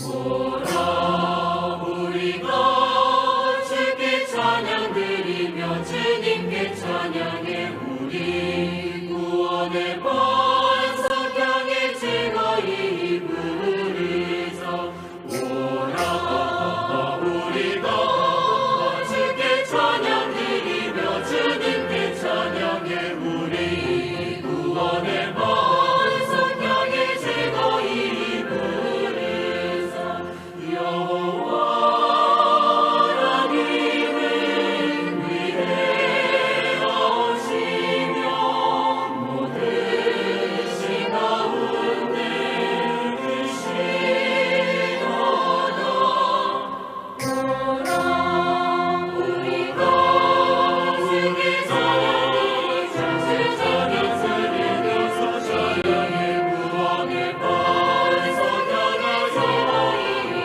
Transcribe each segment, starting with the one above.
오라 우리가 주께 찬양드리며 주님께 찬양해 우리 구원의 반석 향해 즐거이 부르자. 오라 우리가 주께 찬양드리며 주님께 찬양해 우리 구원의 반석 향해 즐거이 부르자. 여호와 하나님은 위대하시며 모든 시 가운데 크시도다. 오라 우리가 주께 찬양해 찬양해서 찬양해 구원의 반석 향해 즐거이 부르자.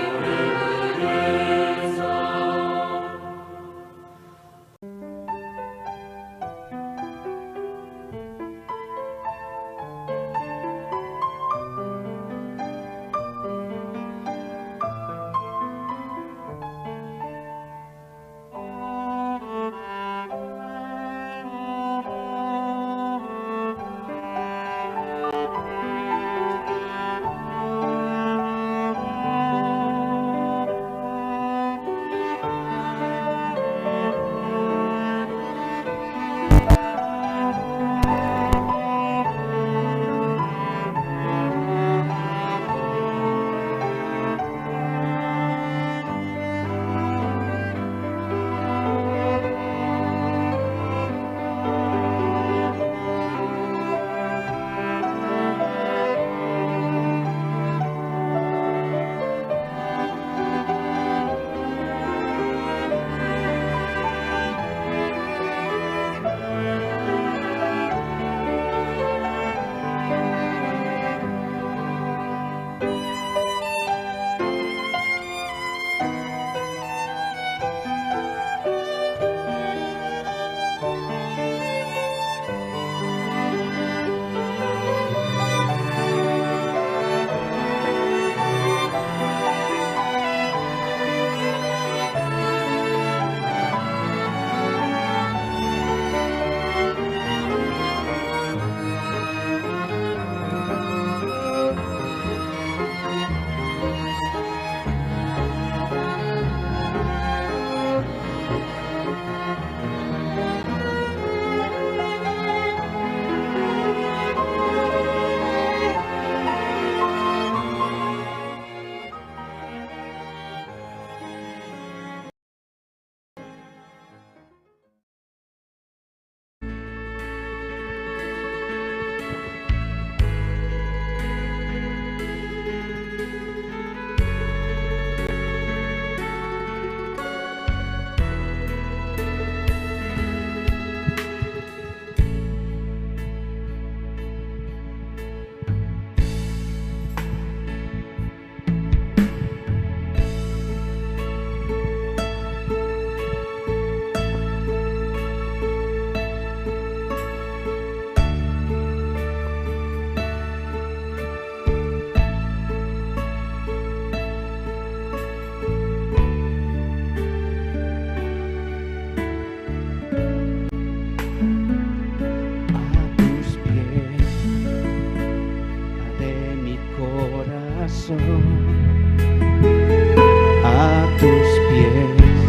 A tus pies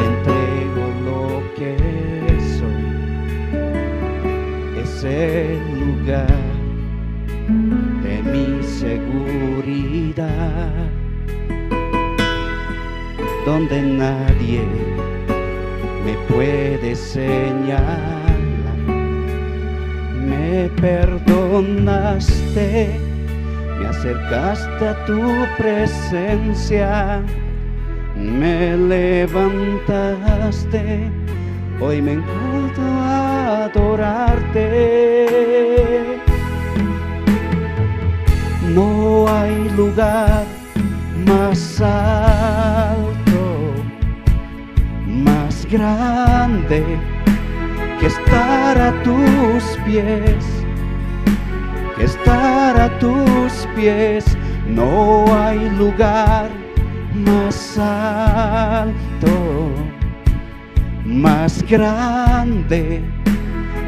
entrego lo que soy. Es el lugar de mi seguridad, donde nadie me puede señalar. Me perdonaste, me acercaste a tu presencia, me levantaste, hoy me encuentro a adorarte. No hay lugar más alto, más grande que estar a tus pies, que estar a tus pies. No hay lugar más alto, más grande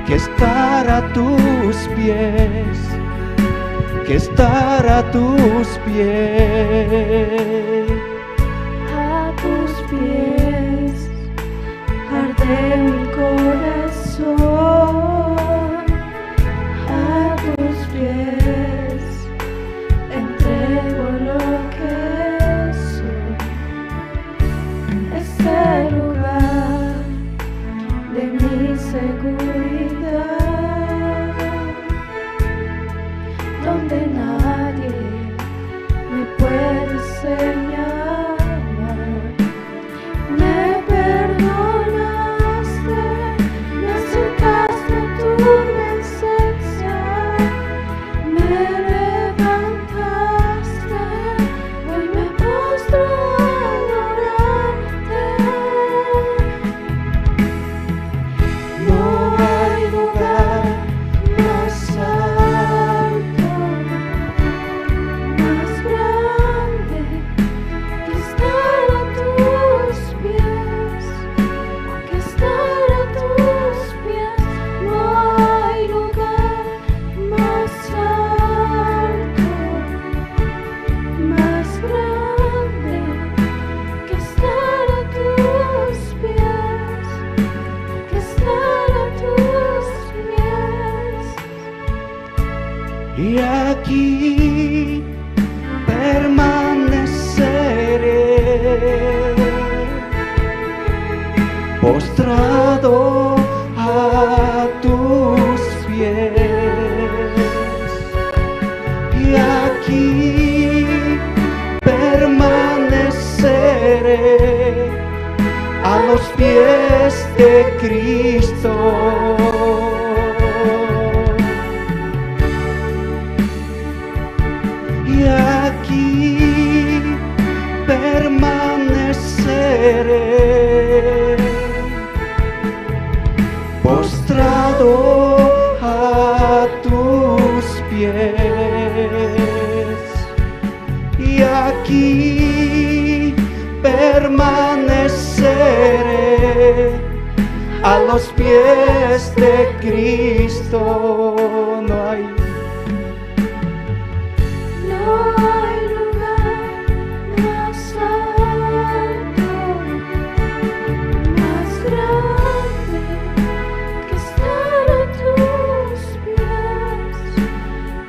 que estar a tus pies, que estar a tus pies. A tus pies arde mi corazón, a tus pies entrego lo que soy. Es el lugar de mi seguridad, donde nadie me puede señalar. Me perdonaste, me acercaste a tu presencia, me levantaste, hoy me postro a adorarte. No hay lugar más alto, Más grande que estar a tus pies, que estar a tus pies. No hay lugar más alto, más grande que estar a tus pies, que estar a tus pies. y aquí permaneceré, postrado a tus pies. Y aquí permaneceré a los pies de Cristo. Y aquí permaneceré, postrado a tus pies. Y aquí permaneceré a los pies de Cristo. No hay lugar más alto, más grande que estar a tus pies,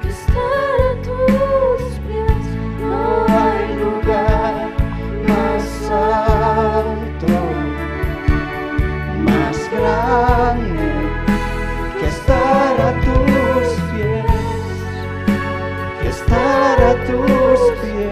que estar a tus pies. No hay lugar más alto, más grande que estar a tus pies, que estar a tus pies.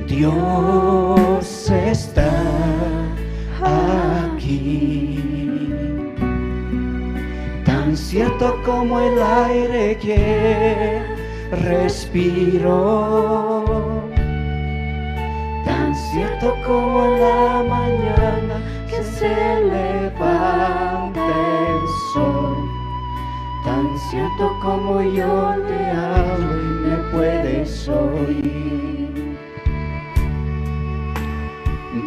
Dios está aquí, tan cierto como el aire que respiro, tan cierto como la mañana que se levanta el sol, tan cierto como yo te hablo y me puedes oír.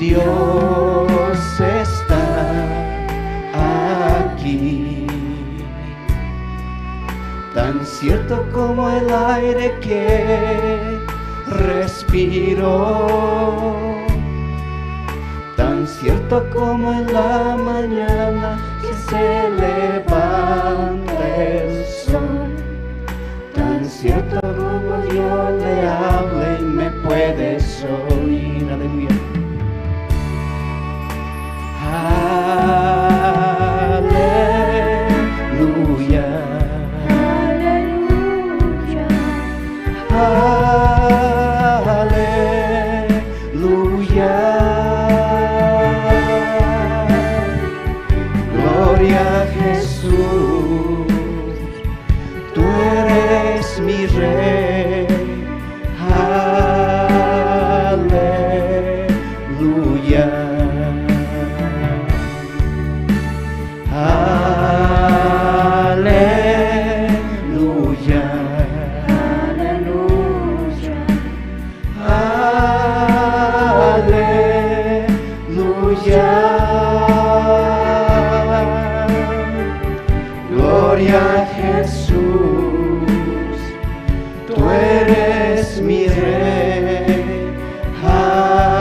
Dios está aquí, tan cierto como el aire que respiro, cierto como en la mañana que se levanta el sol, tan cierto como Dios le habla y me puedes oír. Aleluya. Aleluya. Aleluya. Aleluya. Gloria a Jesús, tú eres mi rey. Aleluya. Aleluya. Aleluya. Aleluya. Gloria a Jesús, tú eres mi rey. Aleluya.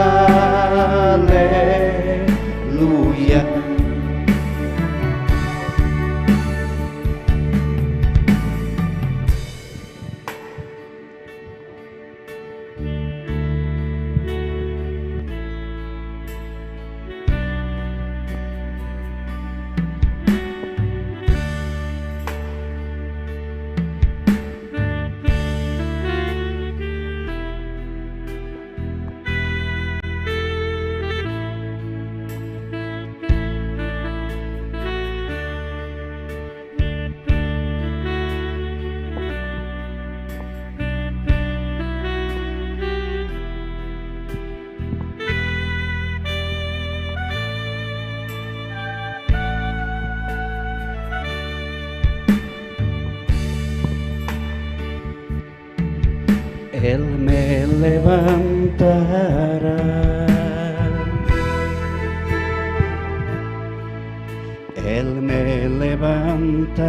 Él me levantará, Él me levantará,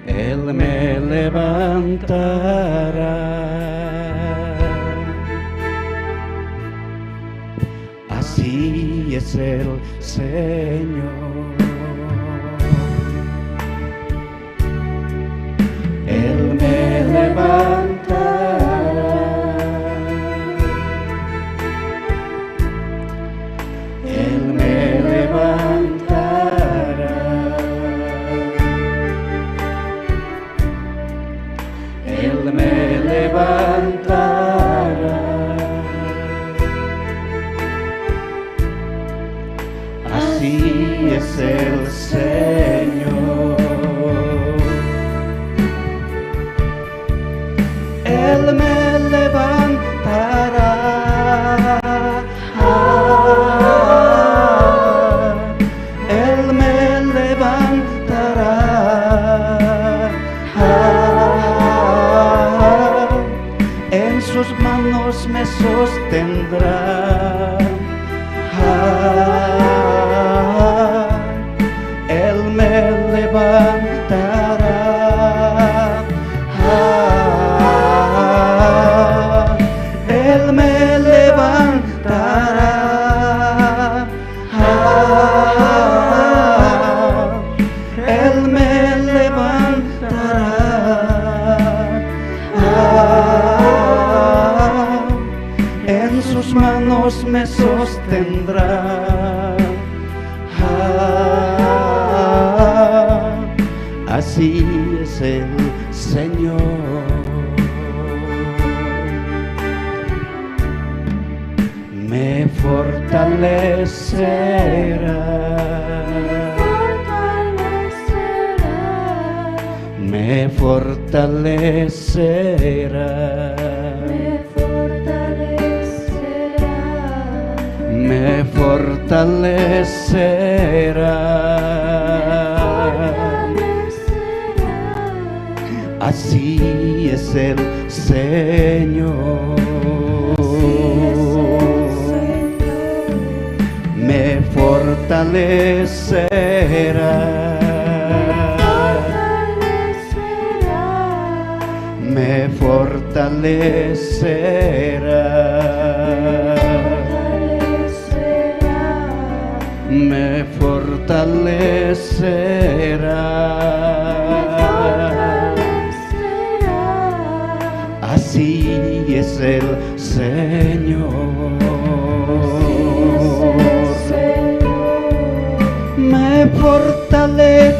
Él me levantará. Así es el Señor. Él me levantará, Él me levantará, Él me levantará. Así es el Señor. Él me levantará, Él me levantará, en sus manos me sostendrá. Él me levantará. Él me levantará, Él me levantará, en sus manos me sostendrá. Así es el Señor. Me fortalecerá, me fortalecerá, me fortalecerá. Así es el Señor. Me fortalecerá, me fortalecerá, me fortalecerá. Así es el Señor, me fortalecerá,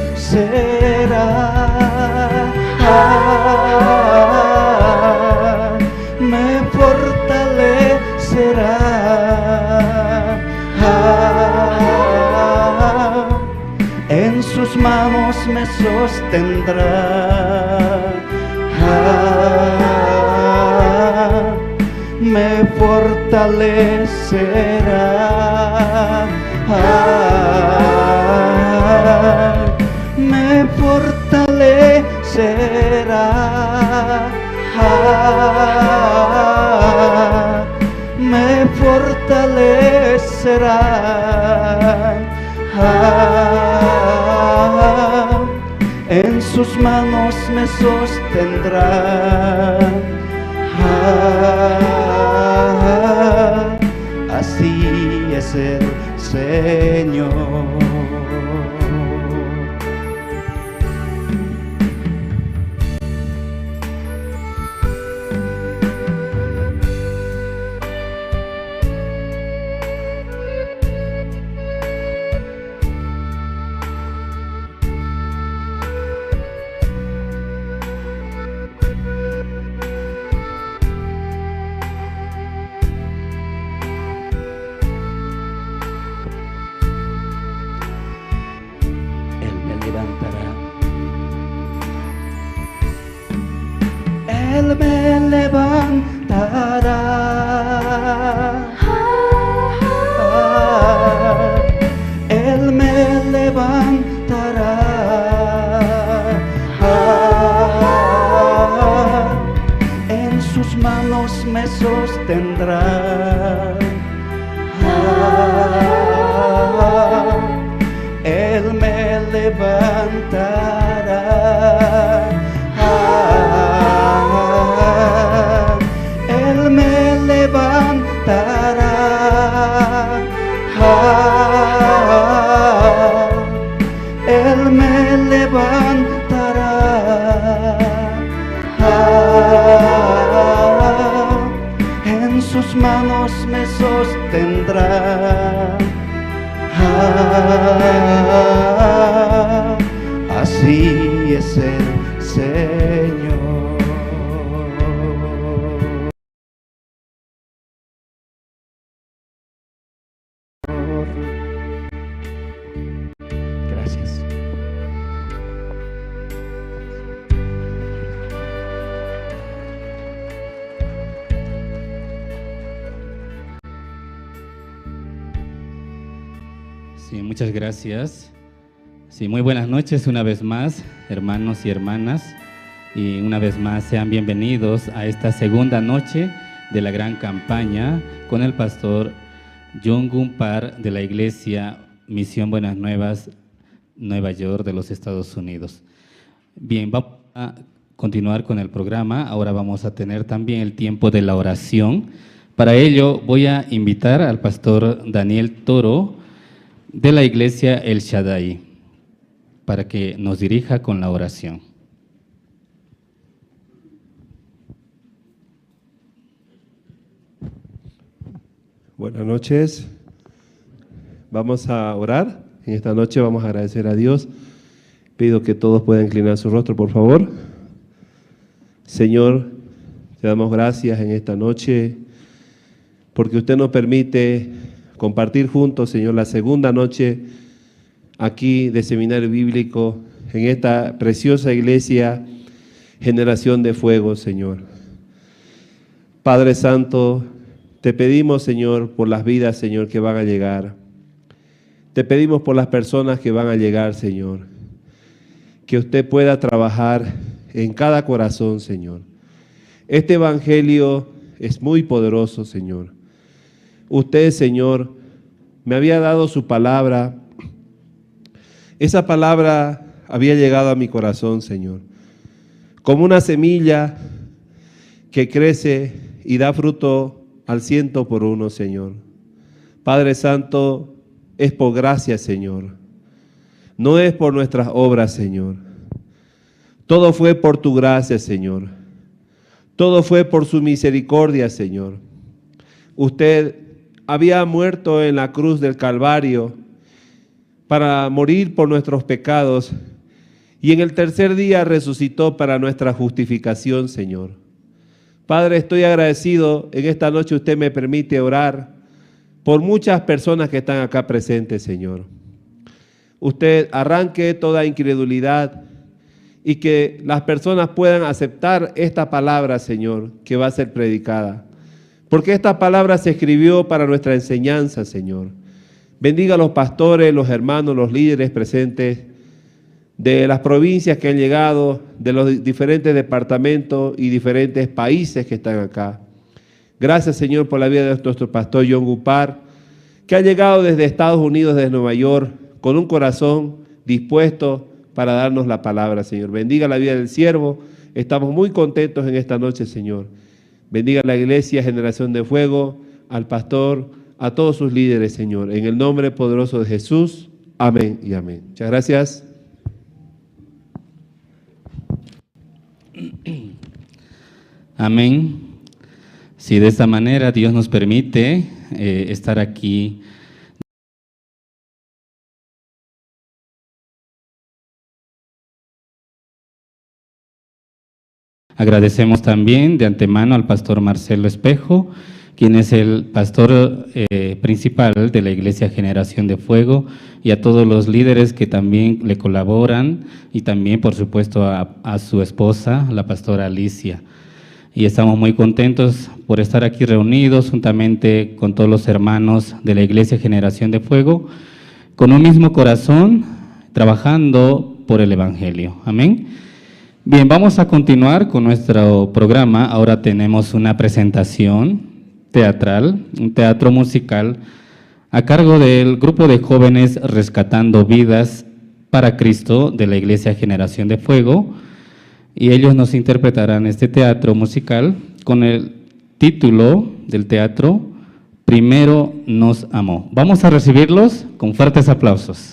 me fortalecerá, en sus manos me sostendrá, me fortalecerá, me fortalecerá, me fortalecerá, en sus manos me sostendrá. Así es el Señor. Él me levantará, Él me levantará, en sus manos me sostendrá, Él me levantará, Él me levantará, Él me levantará, en sus manos me sostendrá, así es el Señor. Gracias. Sí, muchas gracias. Sí, muy buenas noches una vez más, hermanos y hermanas. Y una vez más sean bienvenidos a esta segunda noche de la gran campaña con el pastor Jung-Gun Park de la Iglesia Misión Buenas Nuevas, Nueva York de los Estados Unidos. Bien, vamos a continuar con el programa. Ahora vamos a tener también el tiempo de la oración. Para ello voy a invitar al pastor Daniel Toro de la Iglesia El Shaddai para que nos dirija con la oración. Buenas noches. Vamos a orar. En esta noche vamos a agradecer a Dios. Pido que todos puedan inclinar su rostro, por favor. Señor, te damos gracias en esta noche porque usted nos permite compartir juntos, Señor, la segunda noche aquí de Seminario Bíblico en esta preciosa iglesia, Generación de Fuego, Señor. Padre Santo, te pedimos, Señor, por las vidas, Señor, que van a llegar. Te pedimos por las personas que van a llegar, Señor. Que usted pueda trabajar en cada corazón, Señor. Este evangelio es muy poderoso, Señor. Usted, Señor, me había dado su palabra. Esa palabra había llegado a mi corazón, Señor. Como una semilla que crece y da fruto al 100 por 1, Señor. Padre Santo, es por gracia, Señor. No es por nuestras obras, Señor. Todo fue por tu gracia, Señor. Todo fue por su misericordia, Señor. Usted había muerto en la cruz del Calvario para morir por nuestros pecados y en el tercer día resucitó para nuestra justificación, Señor. Padre, estoy agradecido. En esta noche usted me permite orar por muchas personas que están acá presentes, Señor. Usted arranque toda incredulidad y que las personas puedan aceptar esta palabra, Señor, que va a ser predicada. Porque esta palabra se escribió para nuestra enseñanza, Señor. Bendiga a los pastores, los hermanos, los líderes presentes de las provincias que han llegado, de los diferentes departamentos y diferentes países que están acá. Gracias, Señor, por la vida de nuestro pastor John Gupar, que ha llegado desde Estados Unidos, desde Nueva York, con un corazón dispuesto para darnos la palabra, Señor. Bendiga la vida del siervo. Estamos muy contentos en esta noche, Señor. Bendiga a la iglesia, Generación de Fuego, al pastor, a todos sus líderes, Señor. En el nombre poderoso de Jesús. Amén y amén. Muchas gracias. Amén. Si de esta manera Dios nos permite estar aquí. Agradecemos también de antemano al pastor Marcelo Espejo, quien es el pastor principal de la Iglesia Generación de Fuego, y a todos los líderes que también le colaboran, y también, por supuesto, a su esposa, la pastora Alicia. Y estamos muy contentos por estar aquí reunidos juntamente con todos los hermanos de la Iglesia Generación de Fuego, con un mismo corazón, trabajando por el Evangelio. Amén. Bien, vamos a continuar con nuestro programa. Ahora tenemos una presentación teatral, un teatro musical, a cargo del grupo de jóvenes Rescatando Vidas para Cristo de la Iglesia Generación de Fuego, y ellos nos interpretarán este teatro musical con el título del teatro, Primero nos amó. Vamos a recibirlos con fuertes aplausos.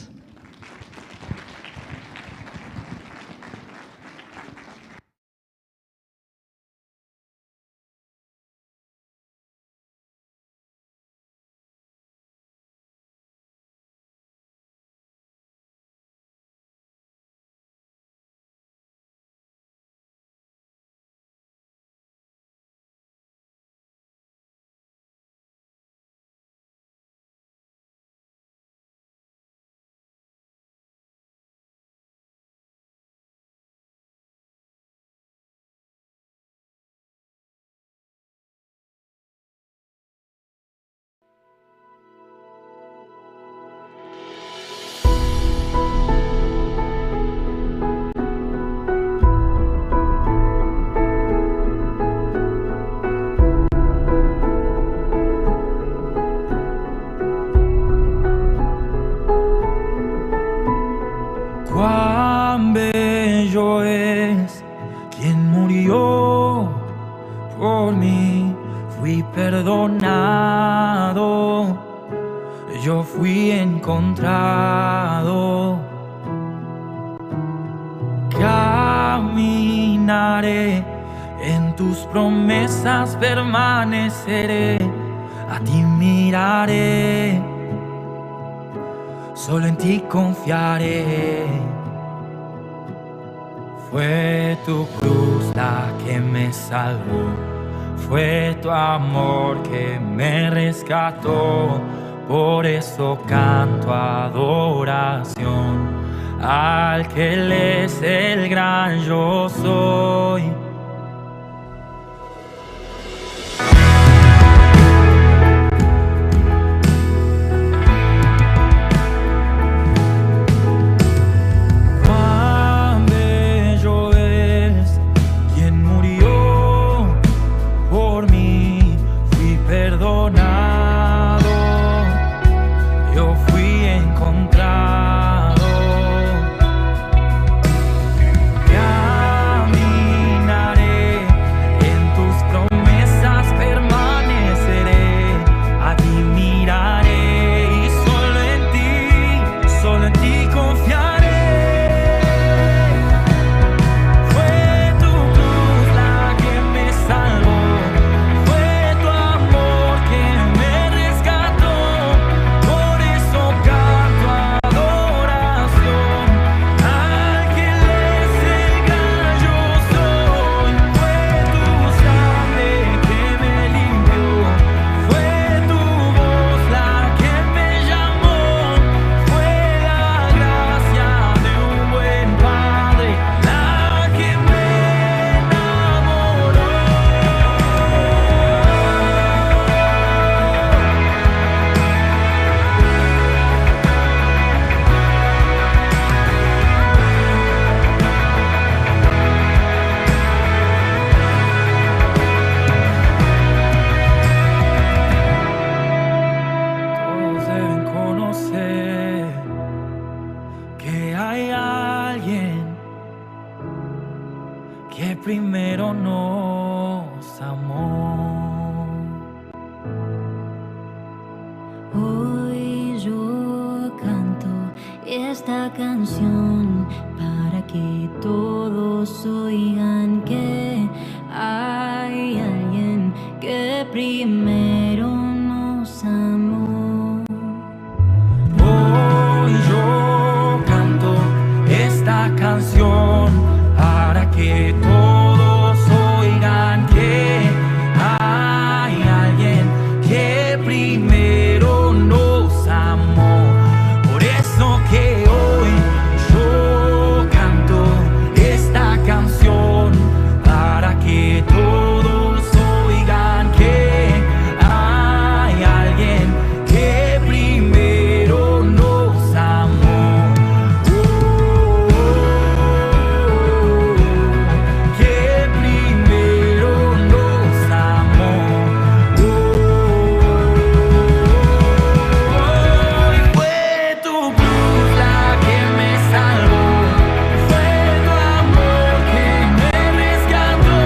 Cuán bello es quien murió por mí, fui perdonado, yo fui encontrado. Caminaré en tus promesas, permaneceré, a ti miraré, solo en ti confiaré. Fue tu cruz la que me salvó, fue tu amor que me rescató. Por eso canto adoración al que Él es el gran yo soy. Caminaré canción para que todos oigan que hay alguien que primero nos amó. Hoy yo canto esta canción para que todos oigan que hay alguien que primero nos amó. Por eso que hoy yo canto esta canción para que todos oigan que hay alguien que primero nos amó. Que primero nos amó. Hoy fue tu cruz la que me salvó, fue tu amor que me rescató.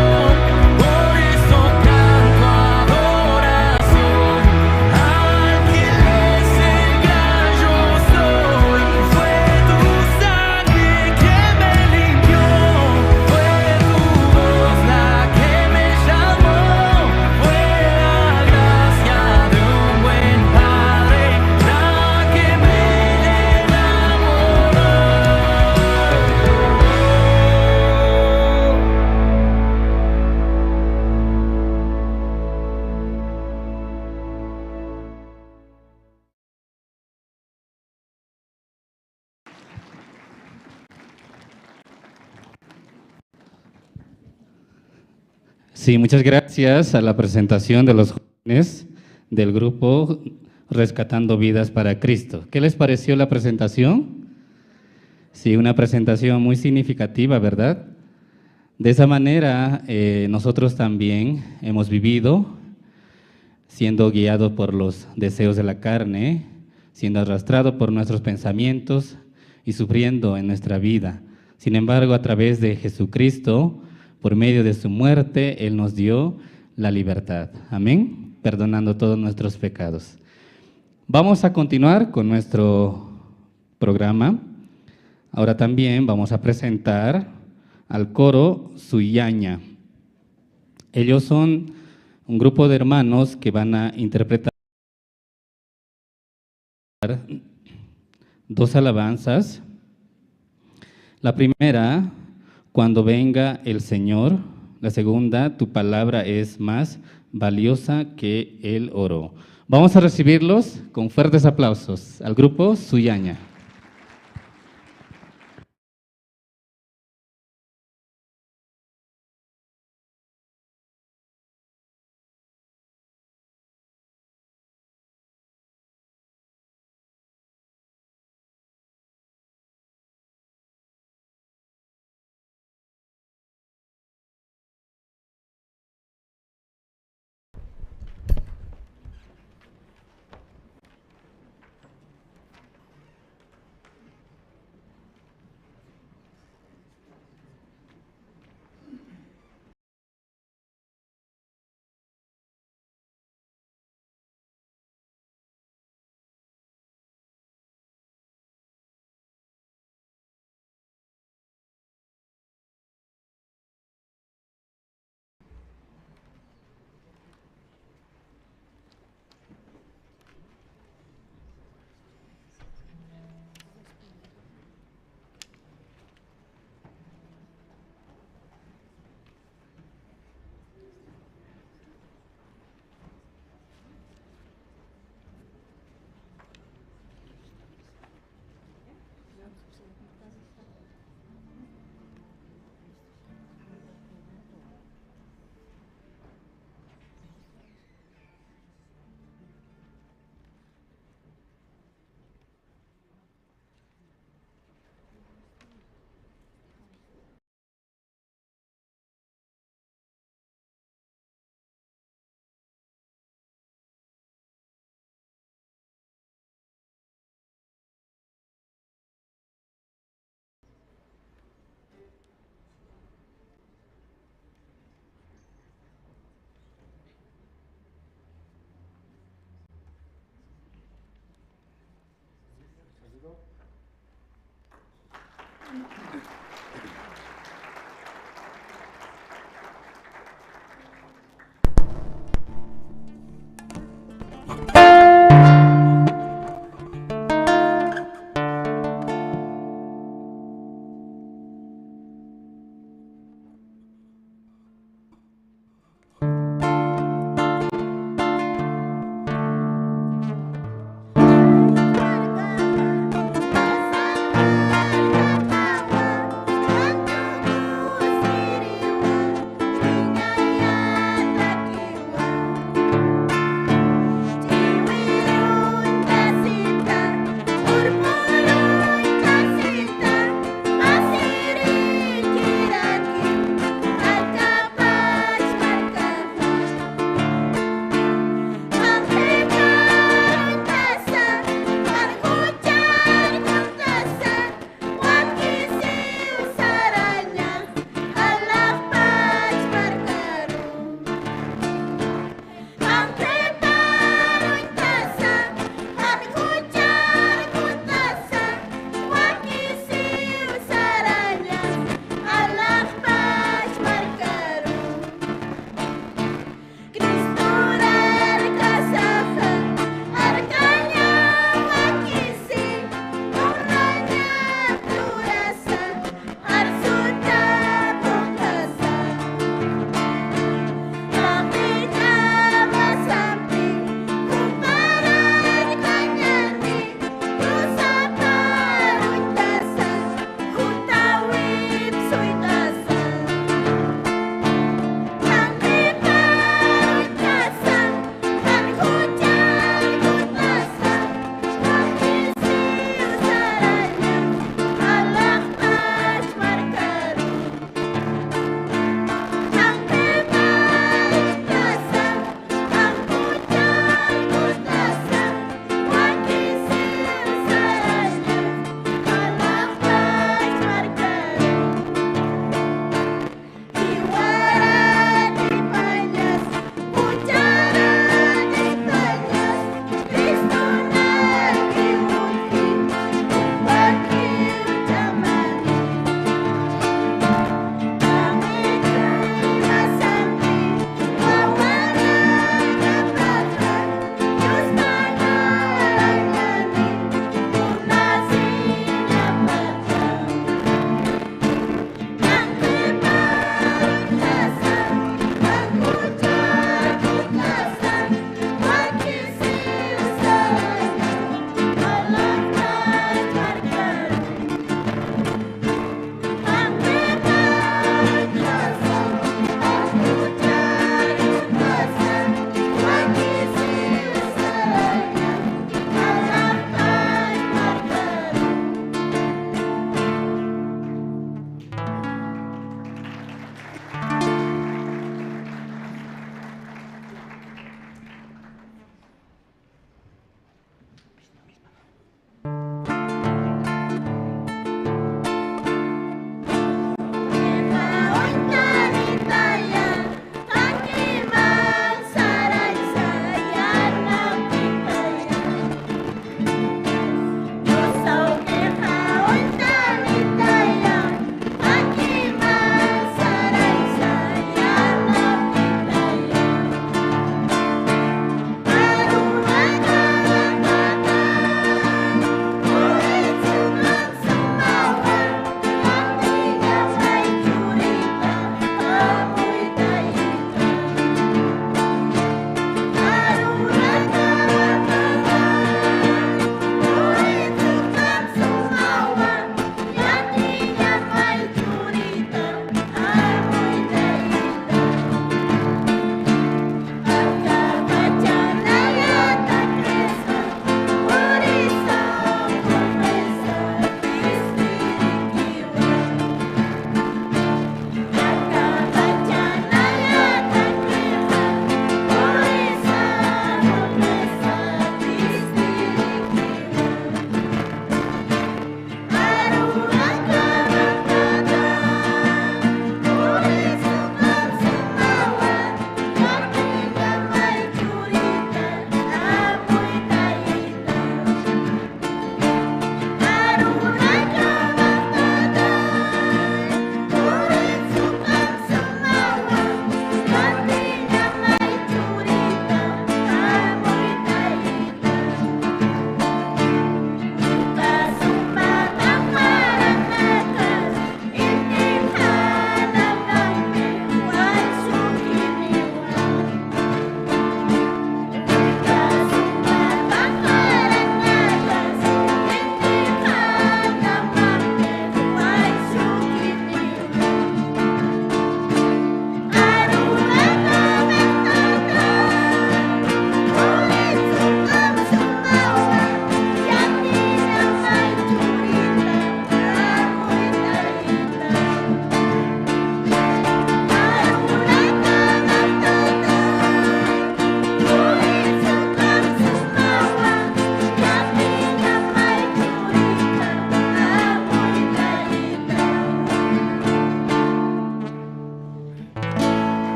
Por eso canto adoración al que es el gran yo soy. Fue tu sangre que me limpió, fue tu voz la que me llamó, fue la gracia de un buen padre la que me enamoró. Sí, muchas gracias a la presentación de los jóvenes del grupo Rescatando Vidas para Cristo. ¿Qué les pareció la presentación? Sí, una presentación muy significativa, ¿verdad? De esa manera, nosotros también hemos vivido siendo guiados por los deseos de la carne, siendo arrastrados por nuestros pensamientos y sufriendo en nuestra vida. Sin embargo, a través de Jesucristo, por medio de su muerte, Él nos dio la libertad. Amén. Perdonando todos nuestros pecados. Vamos a continuar con nuestro programa. Ahora también vamos a presentar al coro Suyaña. Ellos son un grupo de hermanos que van a interpretar dos alabanzas. La primera, cuando venga el Señor. La segunda, tu palabra es más valiosa que el oro. Vamos a recibirlos con fuertes aplausos al grupo Suyaña.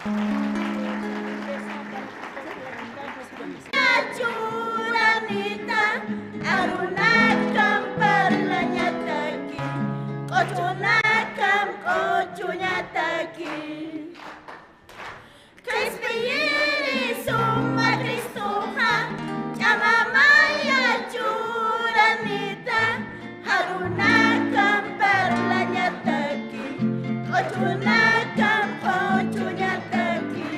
Churanita, arunakam parlanyataki, kochunakam kochunyataki. Krispiyiri summa Kristuha, chamamaya churanita, arunakam parlanyataki, kochunakam kochunyataki.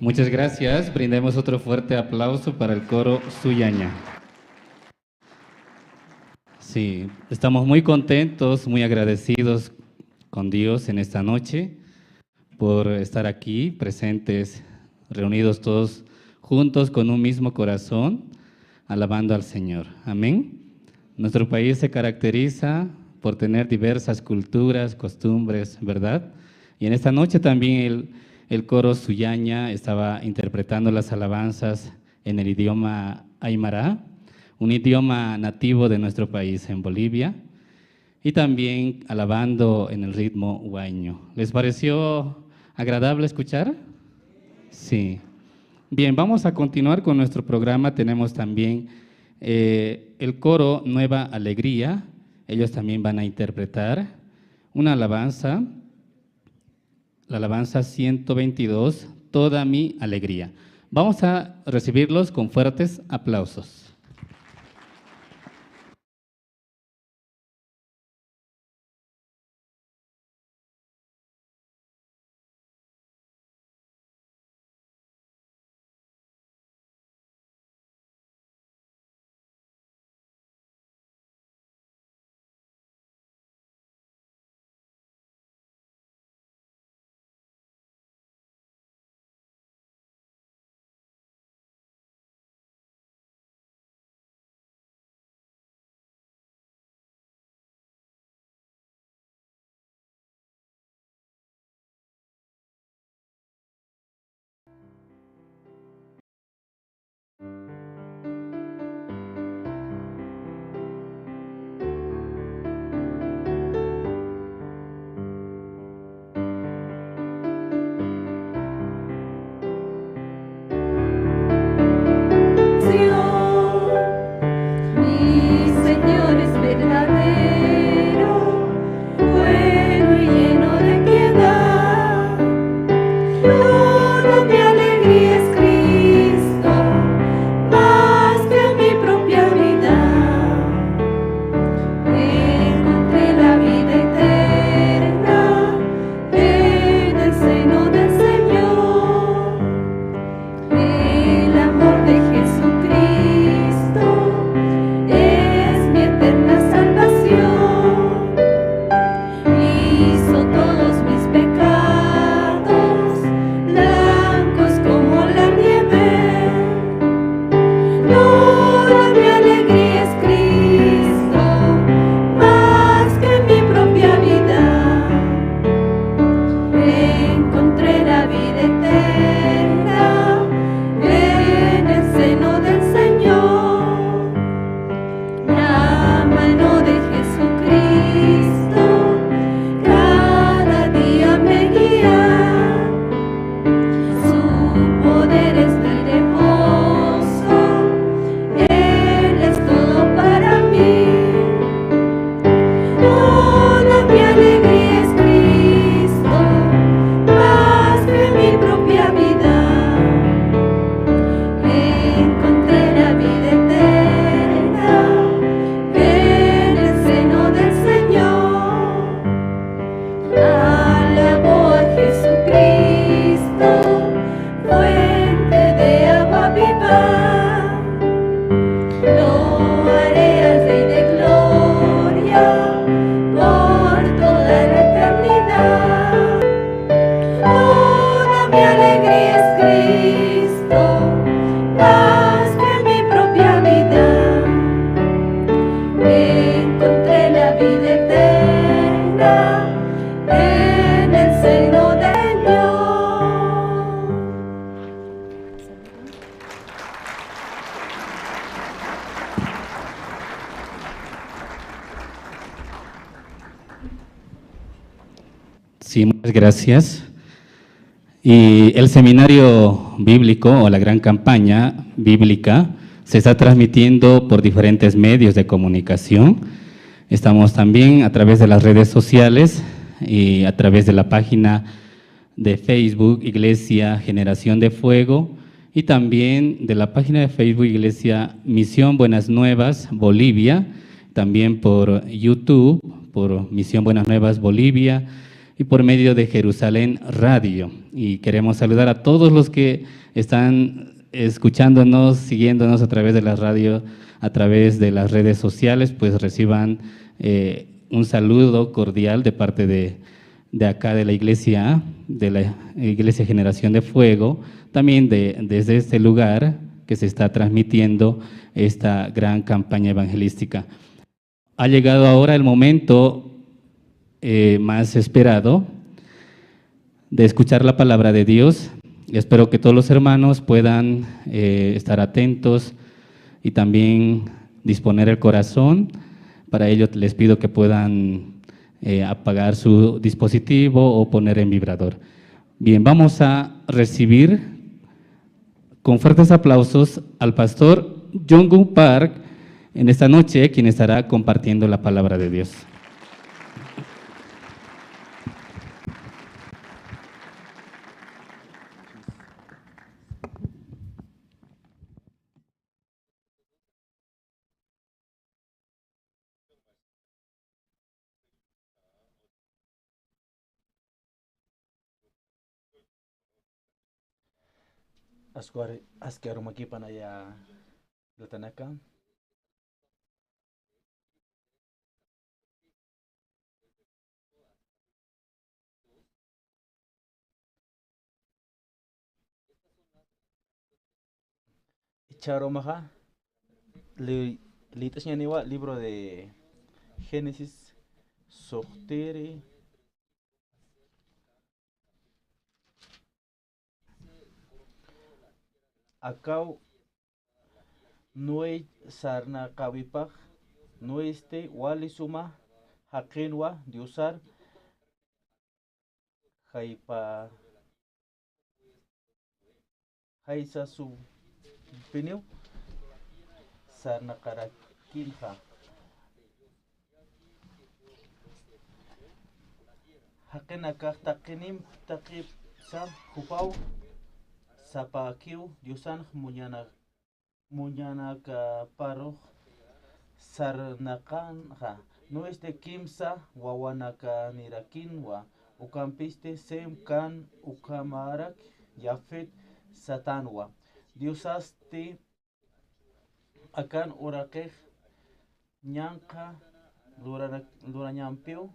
Muchas gracias. Brindemos otro fuerte aplauso para el coro Suyaña. Sí, estamos muy contentos, muy agradecidos con Dios en esta noche por estar aquí presentes, reunidos todos juntos con un mismo corazón, alabando al Señor. Amén. Nuestro país se caracteriza por tener diversas culturas, costumbres, ¿verdad? Y en esta noche también el coro Suyaña estaba interpretando las alabanzas en el idioma aymara, un idioma nativo de nuestro país en Bolivia, y también alabando en el ritmo huaño. ¿Les pareció agradable escuchar? Sí. Bien, vamos a continuar con nuestro programa. Tenemos también el coro Nueva Alegría. Ellos también van a interpretar una alabanza, la alabanza 122, Toda mi alegría. Vamos a recibirlos con fuertes aplausos. Sí, muchas gracias. Y el seminario bíblico o la gran campaña bíblica se está transmitiendo por diferentes medios de comunicación. Estamos también a través de las redes sociales y a través de la página de Facebook Iglesia Generación de Fuego y también de la página de Facebook Iglesia Misión Buenas Nuevas Bolivia, también por YouTube, por Misión Buenas Nuevas Bolivia y por medio de Jerusalén Radio. Y queremos saludar a todos los que están escuchándonos, siguiéndonos a través de la radio, a través de las redes sociales, pues reciban un saludo cordial de parte de acá de la Iglesia Generación de Fuego, también desde este lugar que se está transmitiendo esta gran campaña evangelística. Ha llegado ahora el momento más esperado de escuchar la palabra de Dios. Espero que todos los hermanos puedan estar atentos y también disponer el corazón. Para ello les pido que puedan apagar su dispositivo o poner en vibrador. Bien, vamos a recibir con fuertes aplausos al pastor Jong-gun Park en esta noche, quien estará compartiendo la palabra de Dios. Askar makipan aya latanaka. Icharomaja, litasnya niwa libro de Génesis, Sohteri, Akau, Nuei Sarna Kawipaj, Nueste, Wali Suma, Hakenwa, Diusar, Haipa, Haisa su Piniu, Sarna Karakinja. Hakenakak takinim takip sa hupau sapakiu diusan munyana ka paroh sarnakan ha no este kimsa wawanaka nirakinwa ukampiste sem kan ukamarak yafet satanwa diusaste akan urakeh nyanka luranyampio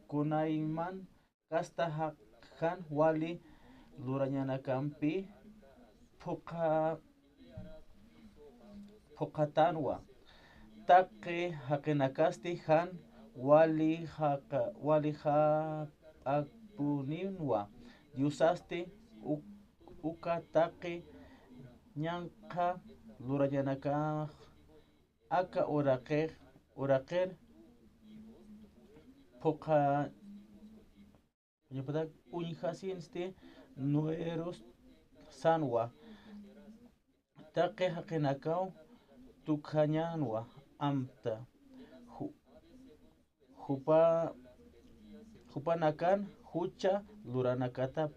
kunaiman kasta hakan wali luranyana kampi pokatanwa take hakenakasti han wali ha akpuninwa diusaste uka take nyanka luranyanaka aka uraker poka Nyapatak unhasinste nueros sanwa take hakenakau tukhanyanwa amta hupanakan hucha luranakata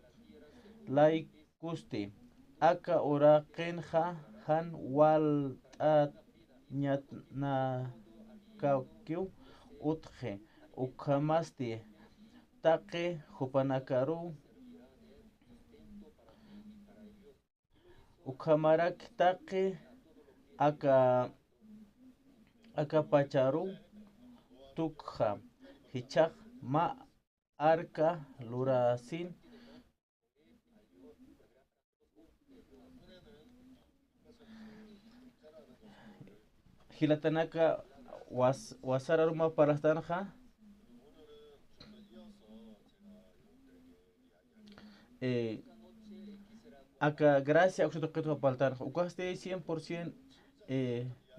laikuste aka urakenja han waltat nyatna kaukiu utje ukamaste take hupanakaru ukamarak take aka pacharu tukha hichak ma arka lurasin hilatanaka wasararuma parastanja acá gracias a usted que paltar ucaste 100%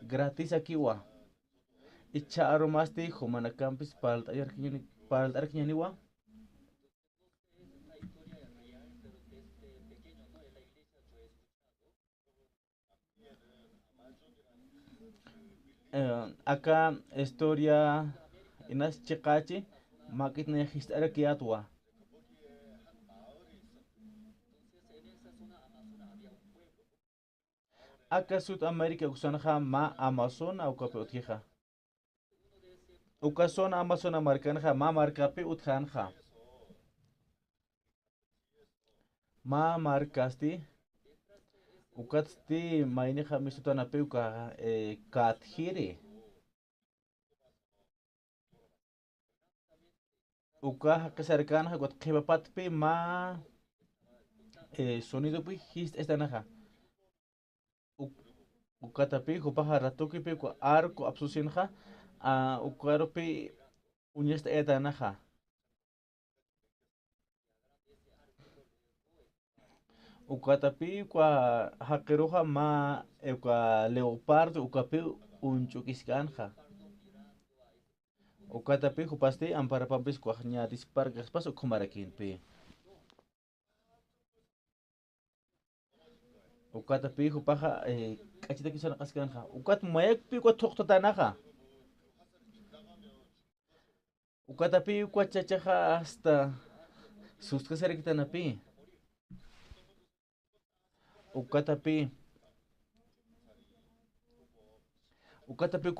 gratis aquí wa icha aromaste humana campus paltar kinyani wa Acá historia inas chiqachi makit na histara kiatwa. Acá Sudamérica usanja ma Amazon au kape utija. Uka zona Amazon americana ma markapi utkanja. Ma markasti ukatsti mainija misutana peuka kathiri. Uka kasarkana got kebapatpi ma sonido pi hist estanaja. Ukatapi hupaja ratuki pi arco absusinja ukaropi unyesta etanaja. Ukatapi hakeroja ma leopardo ukapi unchukiscanja. Ukatapi hupasti amparapampis kuahnya dispargas pas ukumarakinpi. Ukatapi hupaja kachita kisana kaskanja. Ukat mayakpi tanaja. Ukatapi chachaja hasta suskasarikitanapi. Ukatapi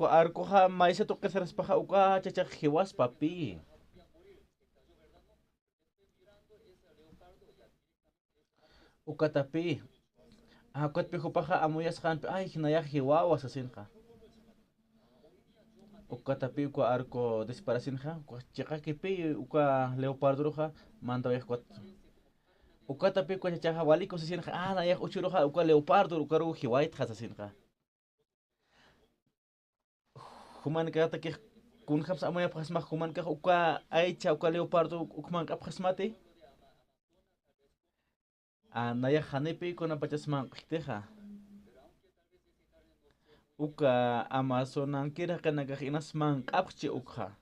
arcoja maisa toquesaras paja chachaj jiwas papi. Ukatapi ukatpi hupaja amuyas janpi ay hinaya jiwawas asinja. Ukatapi arco disparasinja chiqakipi leopardo roja manda yajkuat. Ukatapi chachaja waliko sasinja nayaj uchuroja leopardo ukaru jiwait hasasinja. Human kata que kun khams amaya phasma human ka aicha leopardo ukman ka phasmati naya hanepi kuna pachasman qteja amazonan kira kana ka inasman qapchi ukha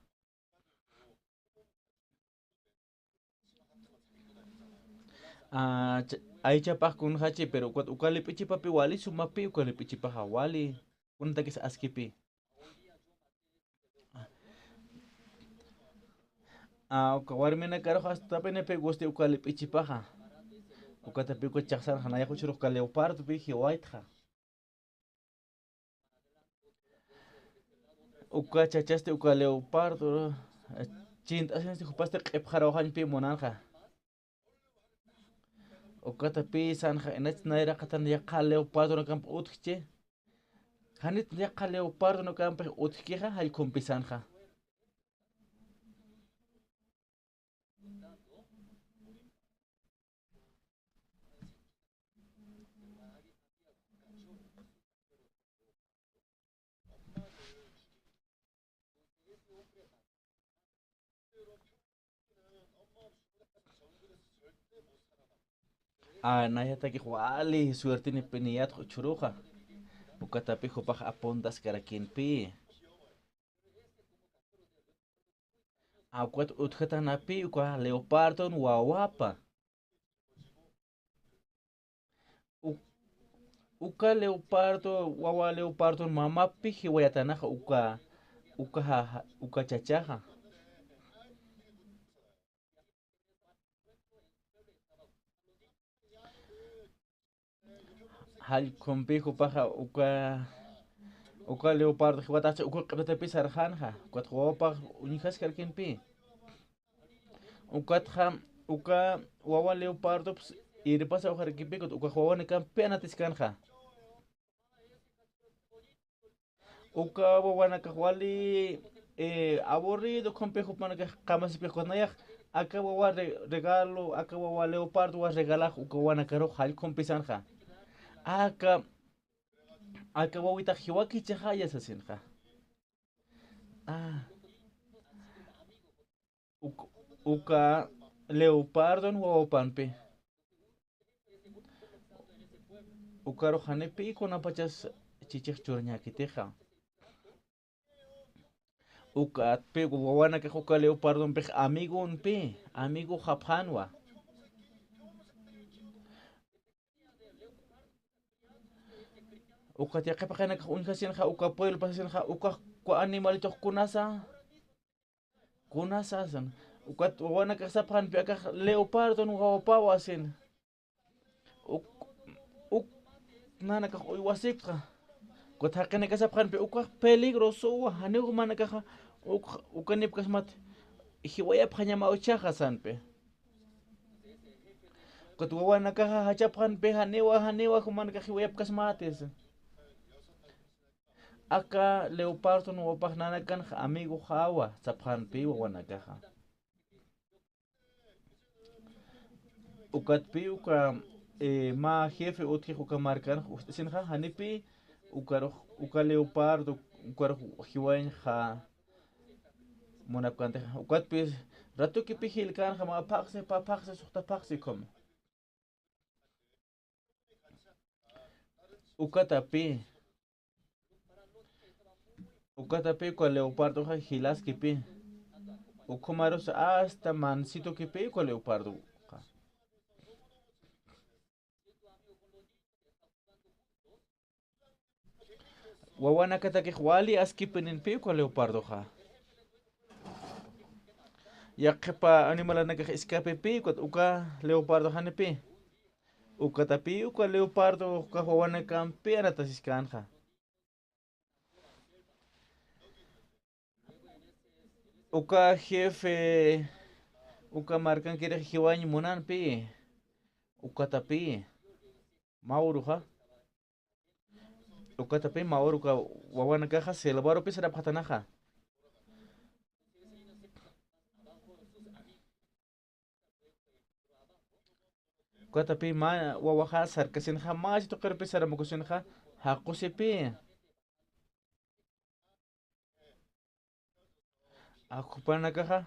aicha pa kun hachi pero ukalipichi papi wali sumapi ukalipichi pa wali kun takis askipi. Warmina karo hasta penepe guste ukalipichipaja. Ukatapico chaksan hanaya kuchuro leopardo piji whiteja. Chachaste leopardo chint asensi jupaste qepjarojan pi monanja. Ukatapi sanja enach naira katan yaqa leopardo no campo utje. Hanit yaqa leopardo no campo utjeja hay compisanja. Naya taki wali suerte ni peniyat churuja. Ukatapi hupaj apondas karakinpi. Akwat utjatanapi leopardo wawapa. Leopardo wawa leopardo mamapi hiwayatanaja chachaja. Hal kompijo paja leopardo hiwatacha qibatapi sarjanja kwat huwapa unijas karkinpi. Wawa leopardo iripasa ujarkipi huwawa nekan peanatiscanja. Wawa nakawali aburrido kompijo panaka kamas pijonayaj. Acá wawa regalo, acá wawa leopardo wa regalar wawa nakaro hal kompisanja. Acá wawita hiwaki chahaya sasinja. Leopardo wawapanpi. Ukaro hanepi con apachas chichich churñakiteja. Pe wawana que leopardo amigo japhanwa. uka te qepa qana unhasinha uka pueblo pasinha uka ku animalito kunasa san uka wana ka saphan pe ka leopardo no gawapawa sin uk nana ka uiwasikha ko thaqene ka saphan pe uka peligroso hani humana ka uka nip kasmat hiwaya phanyama uchaha san pe ko wana ka hachaphan pe hanewa humana ka hiwaya kasmates Aka leopardo no opah nanakan amigo hawa saphan piwa wanakaha. Ukat pi uka ma jefe utki uka markan sinha hanipi uka leopardo uka hiwain ha monapkante ukat pi ratu ki pi hilkan ha ma pakse sukta pakse kom. Ukatapi con leopardo ja gilas kipi. Ukomaros hasta mansito kipi con leopardo. Wawana kata que wali askipin in pi con leopardo ja. Ya que pa animal na que escape pi con uka leopardo ja pi. Ukatapi uka leopardo ka wawana kampi anatasiskan ja. Uka jefe uka markan kira hiwañ munan pi ukatapi mauro ha ukatapi mauro ka wawana kaja selbaro pi serap hatanaja ukatapi ma wawaja sarkasin ha mas to kerpi saramukusin ha hakusipi Aku pana kaha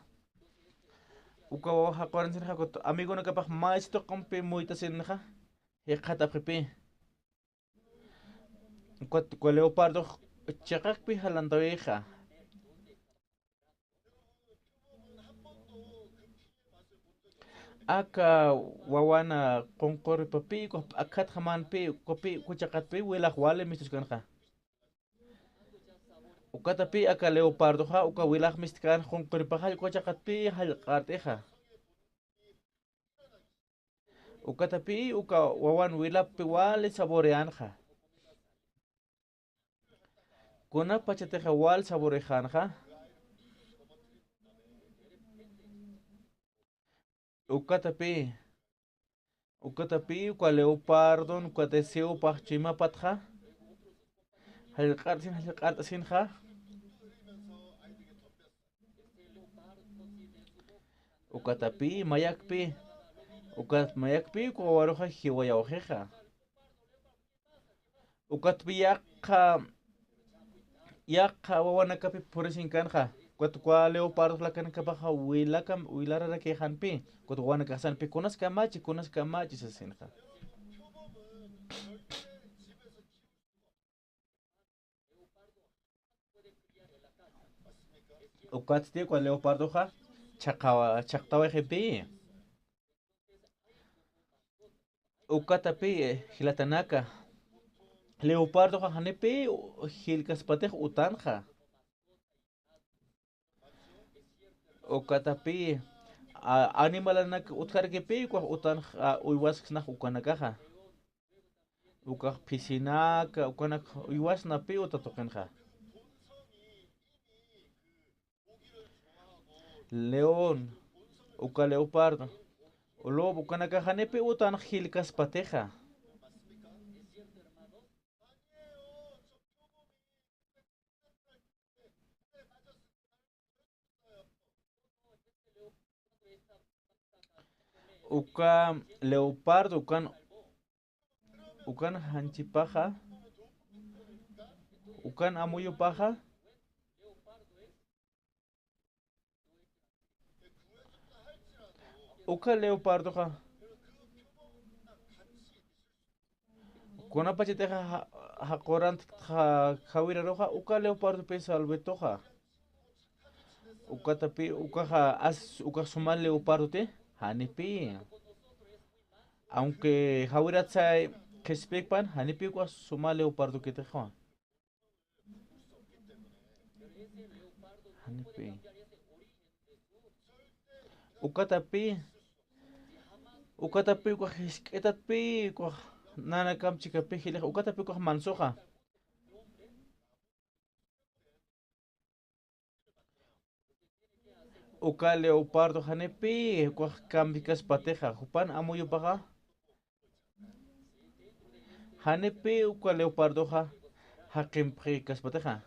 uka waha kwaran sin ha kot amigo na kapag mais to kampi muita sin ha he khata pepe ko leopardo chakak pi halando hija aka wawana konkor papi ko akat haman pi ko pi ko chakat pi wela wale mistus kan ha Ukatapi aka leopardo ha uka wilah mistikan konkor pahal ko chakat pi hal qarteja Ukatapi uka wawan wila pi wale saborean ha Kuna pachateja wal saborejan ha Ukatapi uka leopardo uka deseo pachima patja hal qartasin ha Ukatapi mayakpi ukat mayakpi ko waroja hiwaya ojeja Ukatpi yakha wawana kapi purisin kanja Kuat kwa leopardo la kan kapaja wilara ra ke hanpi kuat wana kasan pi kunas kamachi sasinja Ukat ti kwa leopardo ha chaktawa jepi Ukatapi hilatanaka leopardo ha hanepi hilkaspatej utanja Ukatapi animalanak utkar kepi kwa utanja uiwaskna ukanakaja Uka pisinaka ukanak uiwasna pi utatokenja León, uka leopardo. Lobo, ukanaka hanepe utan hilkas pateja. Uka leopardo, ukan hanchipaja. Ukan amuyo paja. Uka leopardo ha Kuna pacheteja hakorant hawira roja uka leopardo pe salveto ha Uka tapi uka sumal leopardo te hanipi Aunque hawira tsai Kespekpan, Hanipikwa, Suma Leopardo que te joa. Hanipi. Ukatapi, kwa hisketapi, kwa nana kam chikapi, hilek, ukatapi kwa mansoja. Uka leopardo hanepi, kwa kambikas pateja, Jupan amuyo paga. Hanepi, uka leopardo ha, hakimprikas pateja.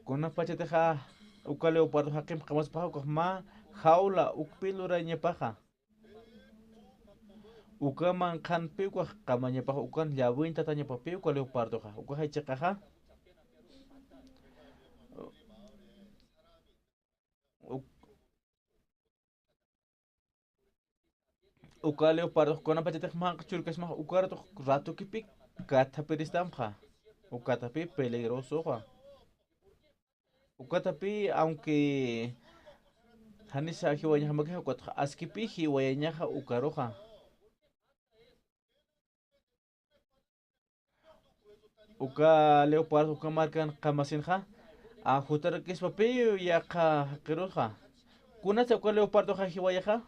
Kuna pachateja, uka leopardo hakim kamas paja, kwa ma jaula, ukpilura paja. Uka man kan pi, kwa kamanya paja, ukan yawin tatanya papi, uka leopardo ha, uka haichakaja. Uka leopardo kona pachatek ma churkas ma uka rato kipi kata peristamja. Uka tapi peligroso ja. Uka tapi aunque hanisa hiwanya hamaga uka askipi hiwanya ja uka roja. Uka leopardo uka marcan kamasinja. A jutar que es papi ya ka keroja. Kuna se uka leopardo ja hiwanya ja.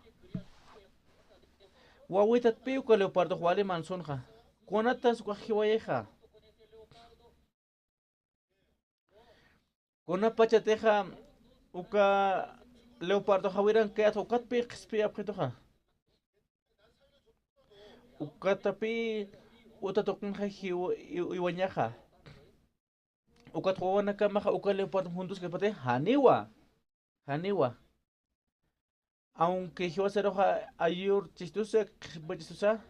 Wawitat pi uka leopardo wale mansonja. Kunatas uka hiwaya. Kuna pachateja uka leopardo jawiran que atokat pi xpi apjetoja. Uka tapi utatokun ja hiwanyaja. Uka twawana kamaja uka leopardo juntos que pate haniwa. Haniwa. Aunque yo se roja ayur chistusa, chistusa.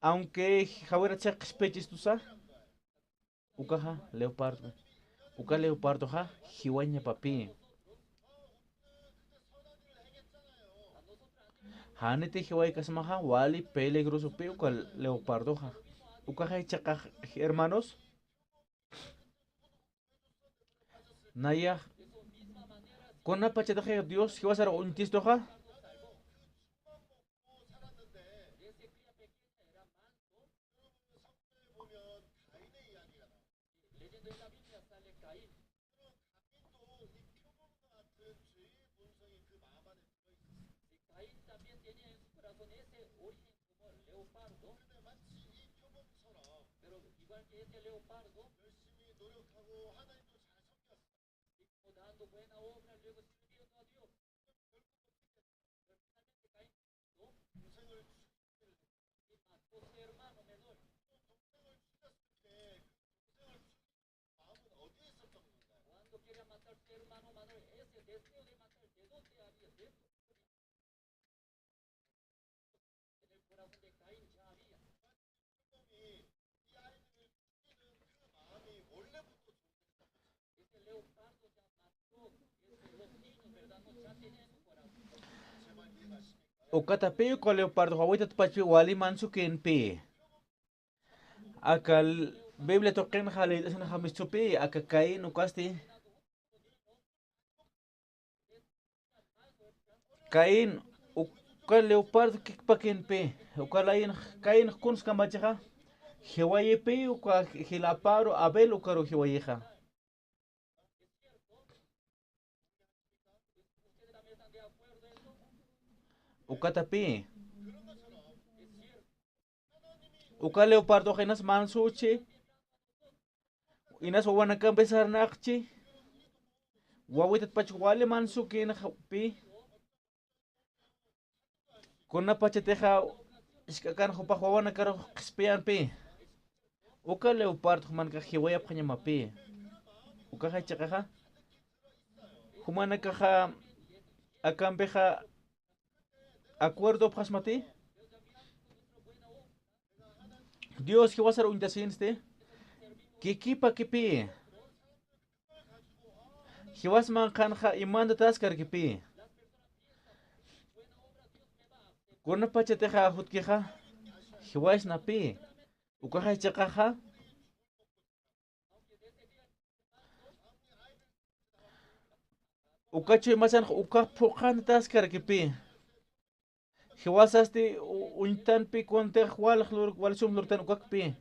Aunque jawera se chistusa. Ukaja leopardo. Uka leopardo ja hiwaña papi. Hanete hiwai kasmaja wali peligroso pi uka leopardo ja. Ukaja chaka hermanos. Naya Kona pachetaje Dios que va a ser un tistoja. Ukatapi uka leopardo hawita pachi wali mansu kenpi. Akal Biblia toquen halit es una hamistupi akakai ukasti. Caín uka leopardo kikpakenpi. Uka lain Caín kuns kamachaja. Hiwayepi uka hilaparo Abel ukaro hiwayeja. Ukatapi. Uka leopardo genas mansuchi. Inas wawana empezar nakchi. Wawitat pachuale mansuki pi. Kuna pachateja iskakan hopa wawana karo xpian pi. Uka leopardo manka hiwaya panyama pi. Uka hachakaja. Humana kaja akambeja acuerdo pasmati. Dios que va a ser un descendiente. Que equipa que pi. Que vas mankanja y manda taskar que pi. Kuna pachateja hutkeja. Que vas na pi. Ukaja chakaja. Ukacho masan uka pukan taskar kipi. Hiwasasti untan pi konte wal sum lurtan ukak pi.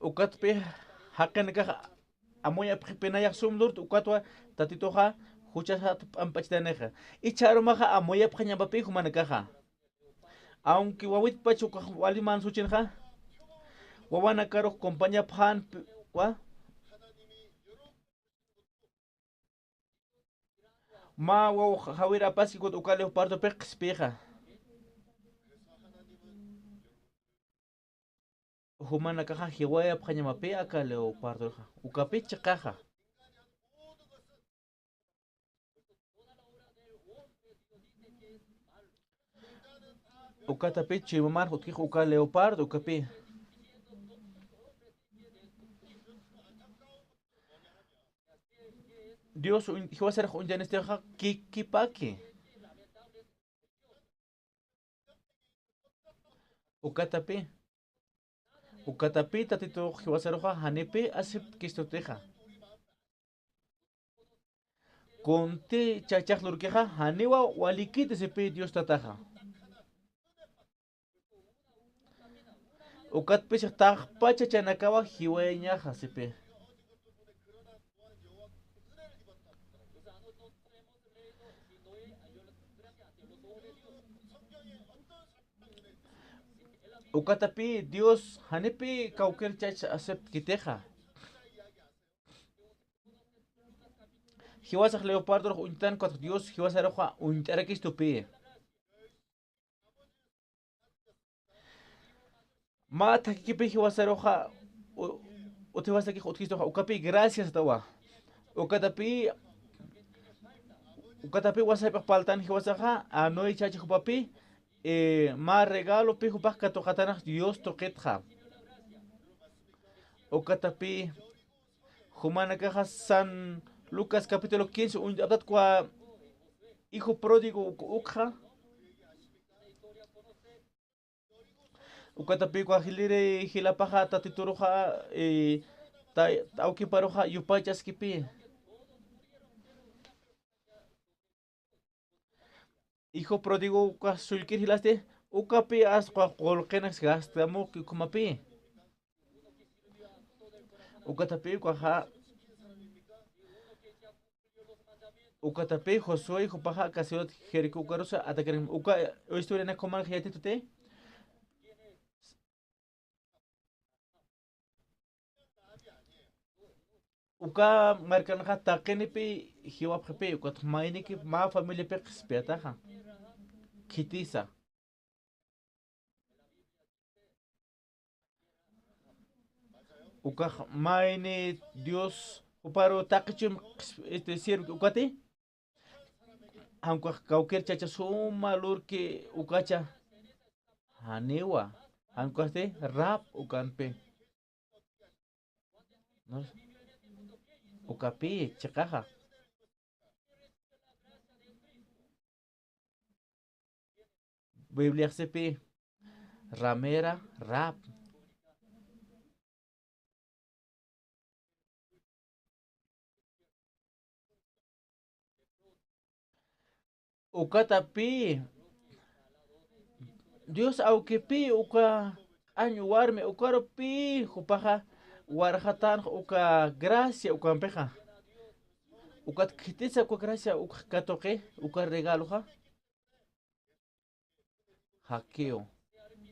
Ukat pi hakan ka amoya pinayak sum lurt ukatwa tatitoha huchas hat ampachtaneja. Icharo maja amoya panyambapi humanakaja. Aunque wawit pachu waliman suchinja. Wawana karo compañía pan wa ma wo hawira pasi kot ukale parto pex peja. Humana caja hiwaya panyama pe akale o parto ukape chakaja. Ukata pechi mamar hotki ukale leopardo ukape. Dios iba a ser un ya en este kikipaki. Ukatapi. Ukatapi tatito iba a ser hoja hanepe hace que esto teja. Conte chachak lurkeja hanewa walikite se pe Dios tataja. Ukatpe se tag pacha chanakawa hiweña hasepe. Ukatapi Dios hanepi kauker chach acep kiteja. Hiwasach leopardo untan kot Dios hiwasaroja unterekis tupi. Ma takipi hiwasaroja utiwasaki utkistoja ukapi gracias tawa. Ukatapi wasaipa paltan hiwasaja anoi chachi hupapi. Ma regalo pi hupak katokatana Dios toquetja. Okatapi humana caja San Lucas capítulo 15 un abdat kwa hijo pródigo ukja. Ukatapi kwa hilire hilapaja tatituruja auki paroja yupachas kipi. Hijo pródigo uka sulkir hilaste ukapi as kwa kolkenas gastamo kumapi. Ukatapi kwa ha Ukatapi Josué hijo paja casiot Jericó carosa atacaron uka historia na comal hayate tute. Uka marcan hata kenipi hiwa pepe uka maini ki ma familia pe spetaja. Kitisa. Uka maini Dios uparo takichum este siervo ukati. Aunque cualquier chacha suma lurke ukacha hanewa. Aunque este rap ukanpe. ¿No? Ukapi chakaja. Biblia sepi ramera rap. Ukatapi Dios aunque pi uka año warme ukaro pi jupaja warjatan uka gracia uka ampeja. Ukat kitisa uka gracia uka katoke uka regaloja. Hackeo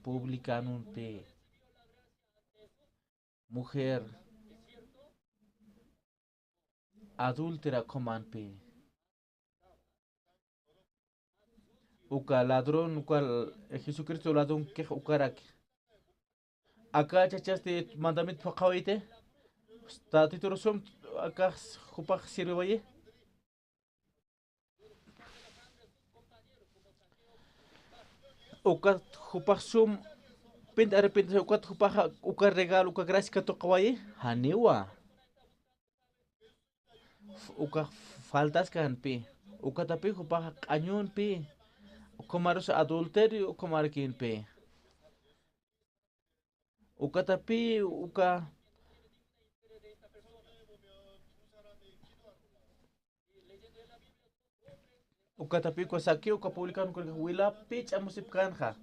publicanun pe mujer adúltera coman pe. Uka ladrón, uka Jesucristo ladrón que ukarak. Acá chachaste mandamiento pakawite. Está título som acá jupak sirve valle. Uka jupak sum pinta arrepente uka jupak uka regalo uka gracia que toca valle. Hanewa. Uka faltas kan pe. Uka tapi jupak añón pe. Comaros adulterio comar quien pe. Ukatapi uka ukatapi ko saki uka publican ko wila pitch amusip kanja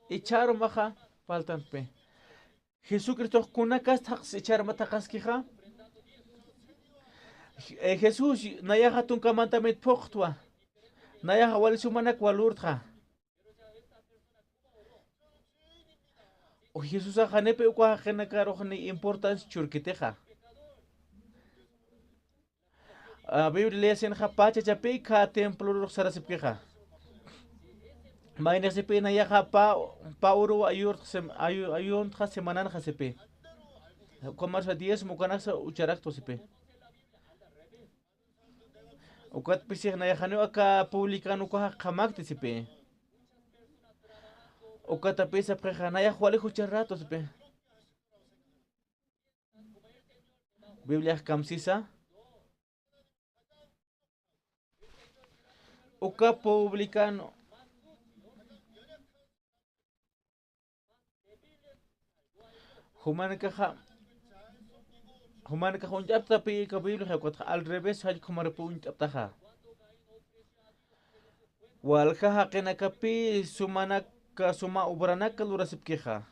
icharo maja faltan pe Jesucristo kunakas taqs ichar matakas kija Jesús naya hatun kamantamet poqtwa naya wali sumanak walurtja o Jesús a janepe ukwa jena karo ni importance churkiteja a Biblia sen ja pacha chape ka templo ro sarasipkeja Maina sepe na ya pa uro ayur ayun tja semanan ja sepe komar sa 10 mukanak sa ucharak to sepe ukat pisih na ya khanu aka publican uka khamak te sepe ukat apisa preja na ya khwale hucharato sepe Biblia kamsisa uka publicano Human ka hunjap tapi ka Biblia ka al revés hal kumar punjap taha wal ka hakena kapi sumana ka suma ubrana ka lurasip keha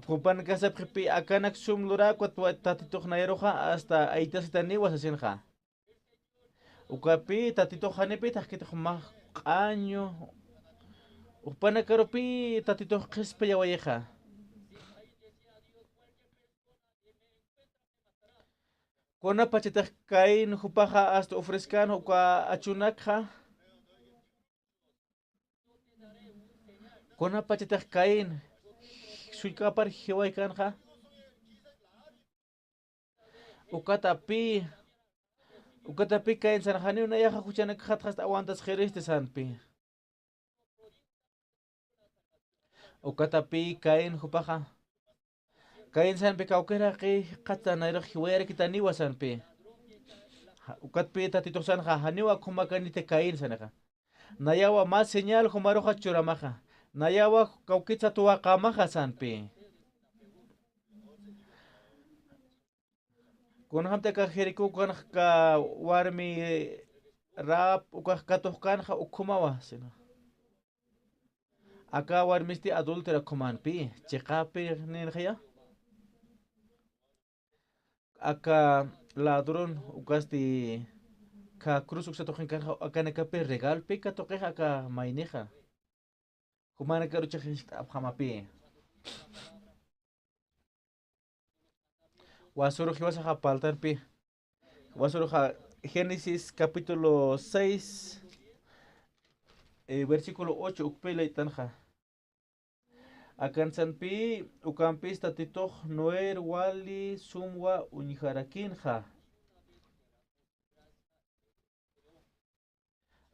Pupan ka sa pripi akanak sum lura kwat tatitok na yeroha hasta aita sitani wasasenha ukapi tatitok hanepi tahkitok mah año upana karopi tatitok qispa yawayeha Kona pachetak kain hupaja hasta ofrezcan uka achunakja Kona pachetak kain suykapar hiwaykanja ukatapi kain sanjani una yaja huchanak hasta aguantas jereste sanpi ukatapi kain hupaja Kain san pe kaukera ke kata nairo hiwere kita niwa san pe ukat pe tatito san ha haniwa kumakani te kain sanaka nayawa mas señal humaro ha churamaja nayawa kaukitsa tuwa kamaja san pe kun hamte ka jeriku kan ka warmi rap uka katohkan ha ukumawa sina aka warmisti adultera kuman pe chekape nin khaya Aka ladrón ukasti ka cruz uksa toquen kan aka nakape regal pe ka toqe aka maineja humana karucha hamapi wasuru hiwasa ha paltar pe wasuru ha Génesis capítulo 6 versículo 8 ukpele tanja Akan sanpi ukampis tatitoh noer wali sumwa uniharakinja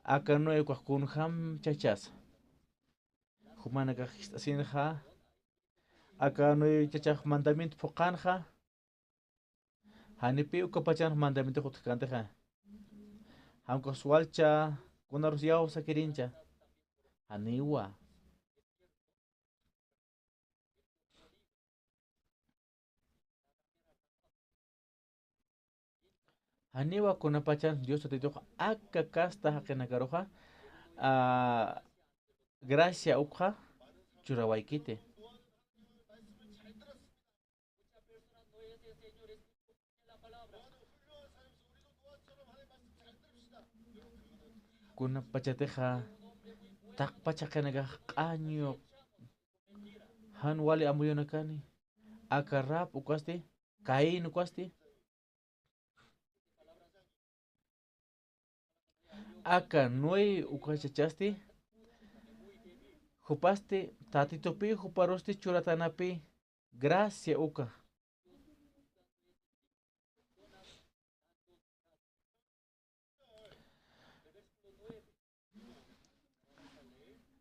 Akan noe kwakunham chachas Humana kajistasinja Akan noe chachaj mandamiento fokanja Hanipi ukapachan mandamiento jutkanteja Hamkoswalcha kunarusyaw sakirincha Haniwa Haniwa kunapachan Dios tatitoh akka kasta hakenakaroja gracia ukja churawaykite kunapachateja takpachakenaga q'año han wali amuyonakani akarap ukasti Caín ukasti Aka nue ukachachasti Jupasti tatitopi juparosti churatanapi gracia uka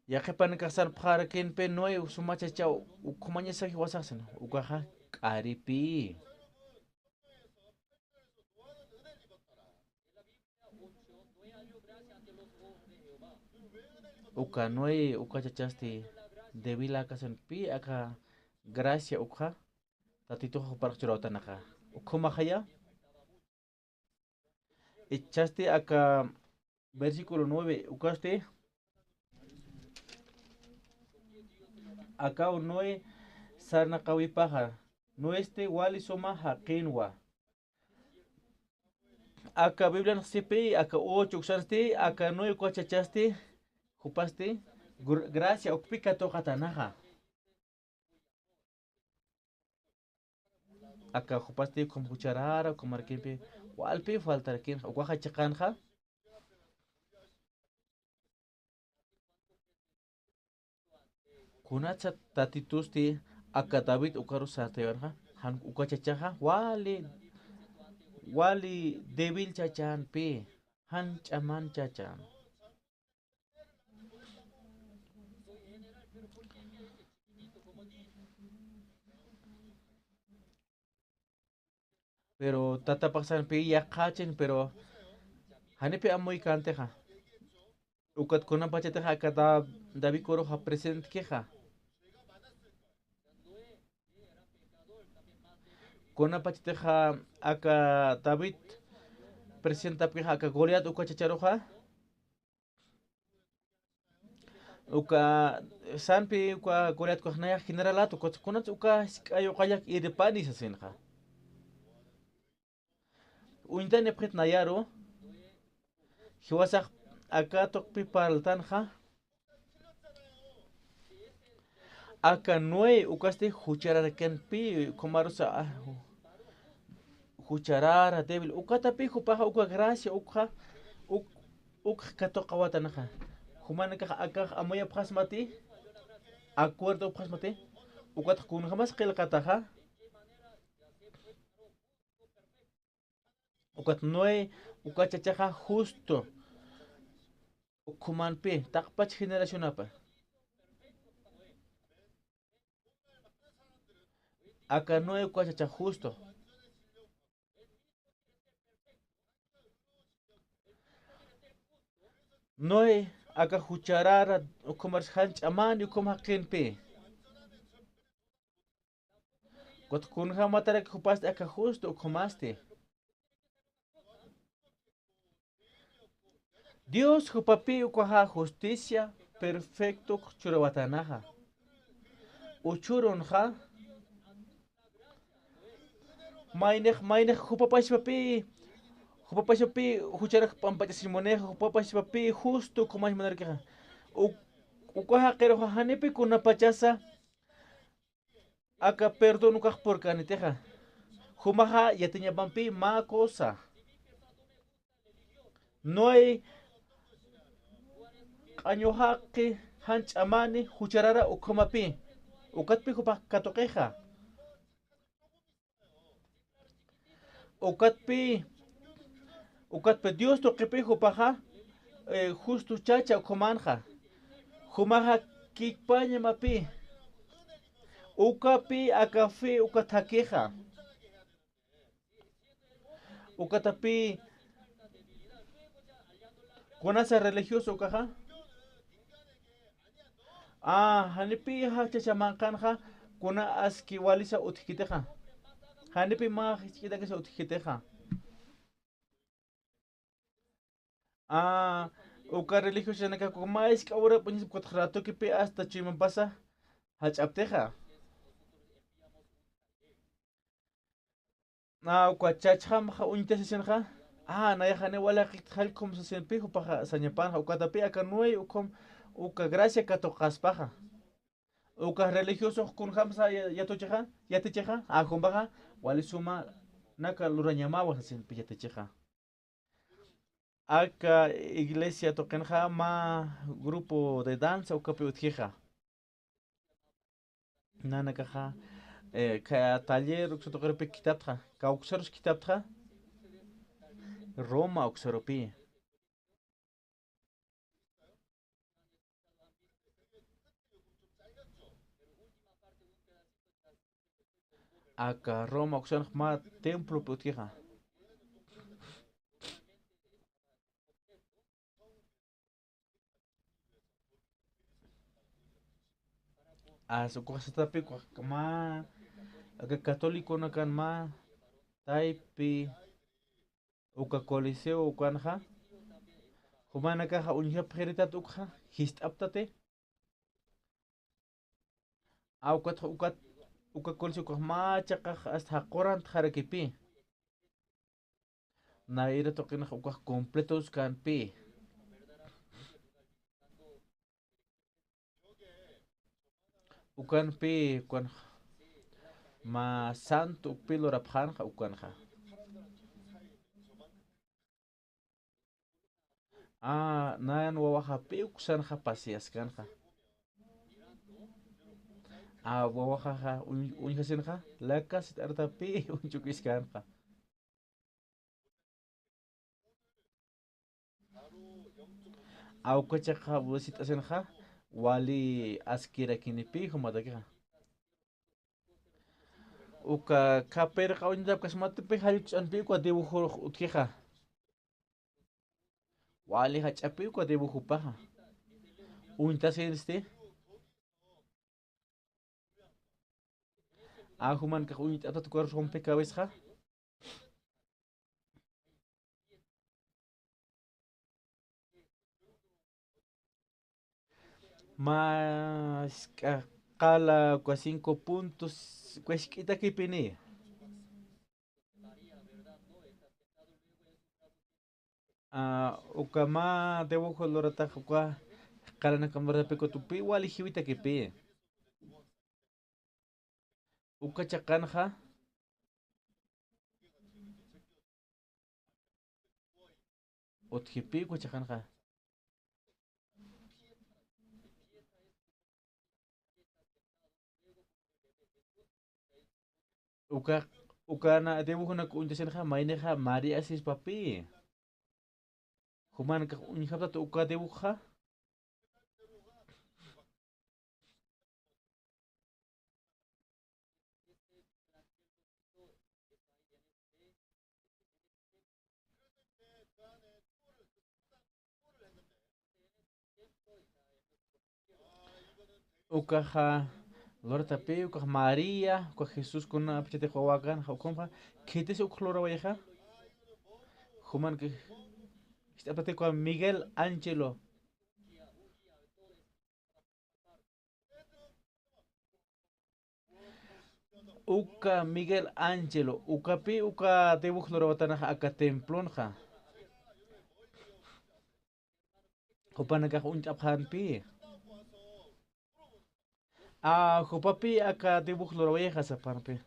Yakepan kasar pjarakin pe nue sumachachao ukumanya saki wasasen ukaja karipi Uka noe uka chachasti debila kasan pi aka gracia ukha tatito park churota naka ukuma khaya echaste acá, versículo 9, ucaste, acá o noe, sarna paja, no este wali soma hakinwa. Acá Biblia no sepe, acá 8 usaste, acá 9 cuachachaste, jupaste, gracia, okpika tokatanaja. Acá jupaste con cucharara, con marquepe, walpe falta quien, guaja chacanja. Kunacha tatitusti, acá David ukaru sateverja, han ukachachaja, wali debil chachan pe, han chaman chachan. Pero tata pasan pe ya kachen, pero hanepe amoy kanteja. Ukat kuna pachateja acá David koro ha present queja. Kuna pachateja acá David presenta queja acá Goliat ukachacharoja. Uka sanpi uka Goliat kuhnaya generalato kuna uka ayo kayak irepani sasenja. Uinta nepret nayaro, hiwasak acá tokpi paltanja. Acá nue ukaste huchara pi comarusa hucharara débil ukata pi hupaja uka gracia uk katokawatanaja. Humana ka acá amoya prasmati, acuerdo prasmati, ukat kun jamás kelkataja. Ukat nue ukachachaja justo. Kuman pi takpach generación apa. Acá nue ukachacha justo. Noe acá hucharara ukumar hanch aman ukuma pe. Kot kun hamatara kupaste acá justo ukumaste. Dios hupapi ukuha justicia perfecto churawatanaja. Uchuronja. Mainej hupapash papi. Hupapash papi hucharak pampachasimoneja hupapash papi justo kumash manarkeja. Ukuha kero hanepe kuna pachasa. Acá perdón ukah por caniteja. Humaja ya tenía pampi ma cosa. No hay añohaqui hanch amani hucharara ukumapi. Ukatpi hupa katokeja. Ukatpi Dios tokepi hupaja justo chacha ukumanja. Humaja kikpaña mapi. Ukapi akafi ukatakeja. Ukatapi kunasa religioso ukaja. Hanipi ha chachamankanja kuna aski walisa utkiteja. Hanipi ma hichkita que se utkiteja. Uka religioso naka kuma iska ahora punis kutrato que pe hasta chiman pasa hachapteja. Uka chacham ha unita sesenja. Naya hane wala halkom sesenpi upaja sañapanja ukatapi aka nuey uka gracia katokaspaja. Uka religioso kun hamsa yatocheja yatecheja ajumbaja wali suma naka luranyamawa sesenpi yatecheja. Acá iglesia tokenja ma grupo de danza ukapi utjeja. Nana kaja ka taller uksotokrepe kitabja. Ka uksaros kitabja. Roma uksoropi. Acá Roma uksaros ma templo utjeja. Su cosa tapi ma aga católico nakan ma taipi uka coliseo ukanja humana kaja unja pjeritat ukja hist aptate aukat uka coliseo uka macha kaja hasta qoran tjarakipi naira toqina uka completos kan pi ukan pi kwan ma santo pilo rapjanja ukanja nan wawaja pi uksanja pasias kanja wawaja unja sinja lakas arta pi unchukis kanja aukachaja busit asenja wali askira kinipi humadakija uka kaper kaunja kasmate pe halix anpi kwa dibujo utkija wali hachapi kwa dibujo paja unta senste ahuman ka unta atat kwa rompecabezas más cala con 5 puntos cuesquita que pini ukama debo colorata kwa cala na cámara peco tupi wali hiwita que pi uka chakanja otjipi chakanja ukana dibujo na kuntesenja maineja María sis papi human ka unjabta tu uka dibuja ukaja Lora tapi uka María uka Jesús con una pechete huagan hukompa kete se uklora vieja human que está pate con Miguel Ángelo uka Miguel Ángelo uka pi uka debu klora watana aka templonja hupan ka un chaphan pi Jupapi acá dibujo lo vieja esa parte.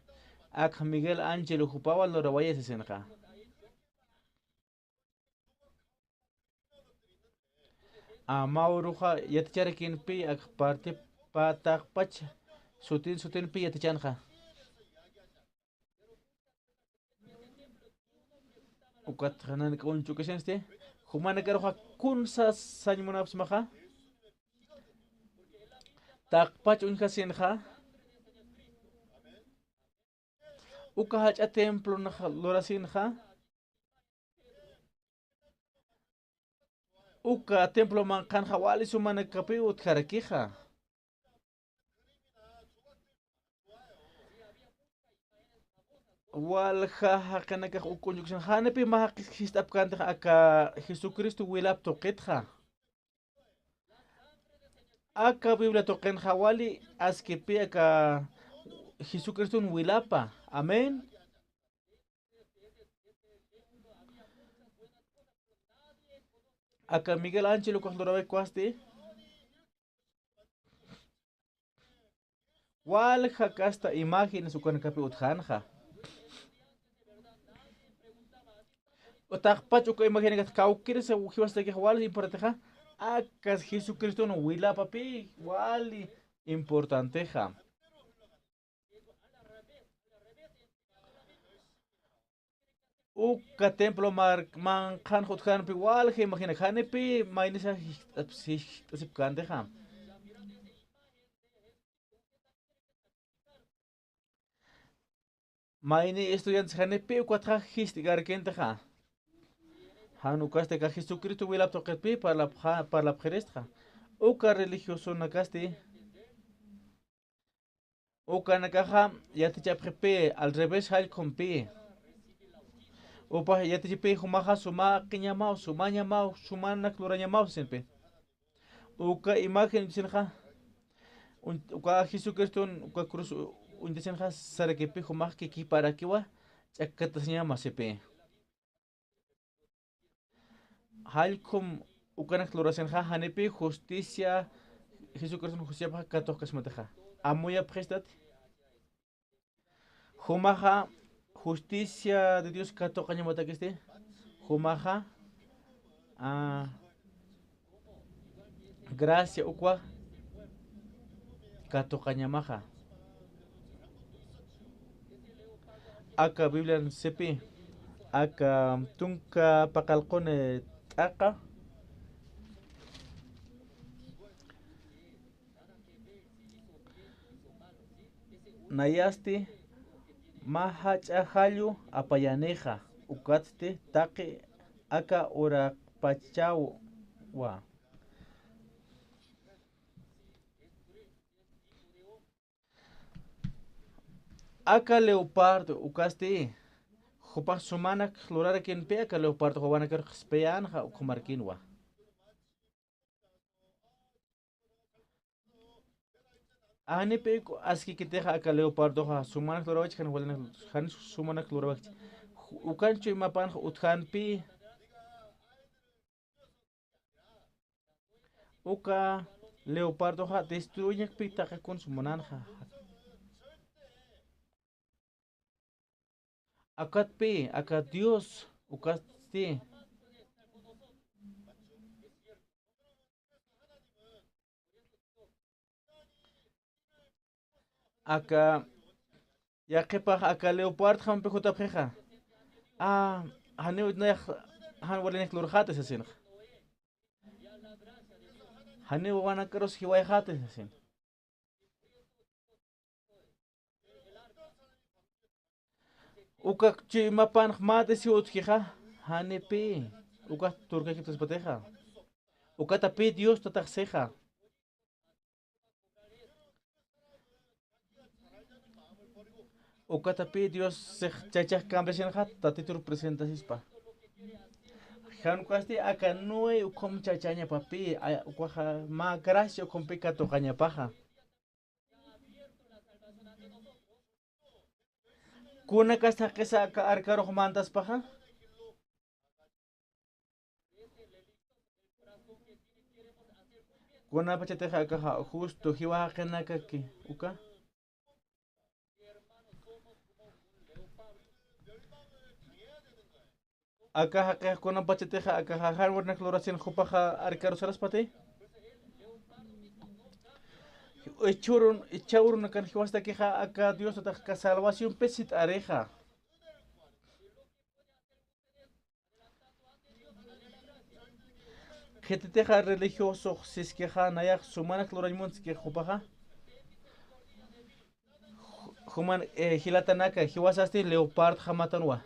Acá Miguel Ángel jupaba lo vaya se acá. Mauruja ya te chare kin pi acá parte patak pach sutin pi ya te chanja. Ukat hanan ka unchu kesen este. Humana karoja kunsa sanmunap smaja. Takpach unja sinja uka hacha templo na lora sinja uka templo man kan hawali sumana kapi utkarakija wal kana ka ukunjuk hanepi ma histap kan aka Jesucristo wilap toqetja Aka Biblia toquen hawali askepi aka Jesucristo un wilapa. Amén. Aka Miguel Ángel cuando lo ve cuasti. Wal hakasta imagen su kan kapi uthanja. Otak uka imagen kat kaukir se ujiwasta que hawali importanteja. Akas Jesucristo no huila papi, wali importanteja. Uka templo man kan hot kan pi wal he imagina kan pi mainisa sip kanteja. Maini estudiantes kan pi kuatra histigar kenteja. Hanukaste ka Jesucristo huila toqet pi para la pjeresta. Uka religioso nakasti. Uka nakaja ya te chapjepe al revés hal con pi. Opa ya te pe humaja suma qiñamao suma ñamao sumana klura ñamao senpe. Uka imagen sinja uka Jesucristo uka cruz un sinja sarakepe humaj que para kiwa chakatas ñama sepe. Halkum ukanak klura senja hanepe justicia Jesucristo justicia pa katokas mataja. Amoya prestat. Humaja justicia de Dios katoka ñamata que este. Humaja gracia ukwa katoka ñamaja. Aka Biblia sepi aka tunka pakalkone aka nayasti maha chahallu apayaneja ukatste taqi aka ora pachawa aka leopardo ukaste Jupa sumana lurara quien pea que leopardo jovana que spean ja kumarkinwa. Ani pe aski que teja aka leopardo ja sumana lurara kan walna han sumana lurara. Ukan chui mapan uthan pi uka leopardo ja destruye pita con sumanan ja. Akat pe, akat Dios, ukat ti. Aka, ya que pa aka leopard ham pe juta preja. Hane na han wala nek lur khate sasin. Hane wana karos hiwai khate sasin. Uka chi mapan mate si utkija hane pe uka turka que tus pateja uka tapi Dios tatakseja uka tapi Dios se chacha cambesin hat tatitur presenta sispa han kwasti aka nue ukom chachaña papi uka ma gracia ukom pekato kaña paja Kuna kasta kesa ka arkaro mantas paja. Kuna pachete ka justo hiwa kena ki uka. Aka haka kuna pachete aka har warna klorasin jupaja arkaro saras pate. Echurun kan hiwasta queja acá Dios ta salvación pesit areja. Gente teja religioso si es queja nayak sumana cloraimuns que jupaja. Human hilatanaka hiwasasti leopard hamatanwa.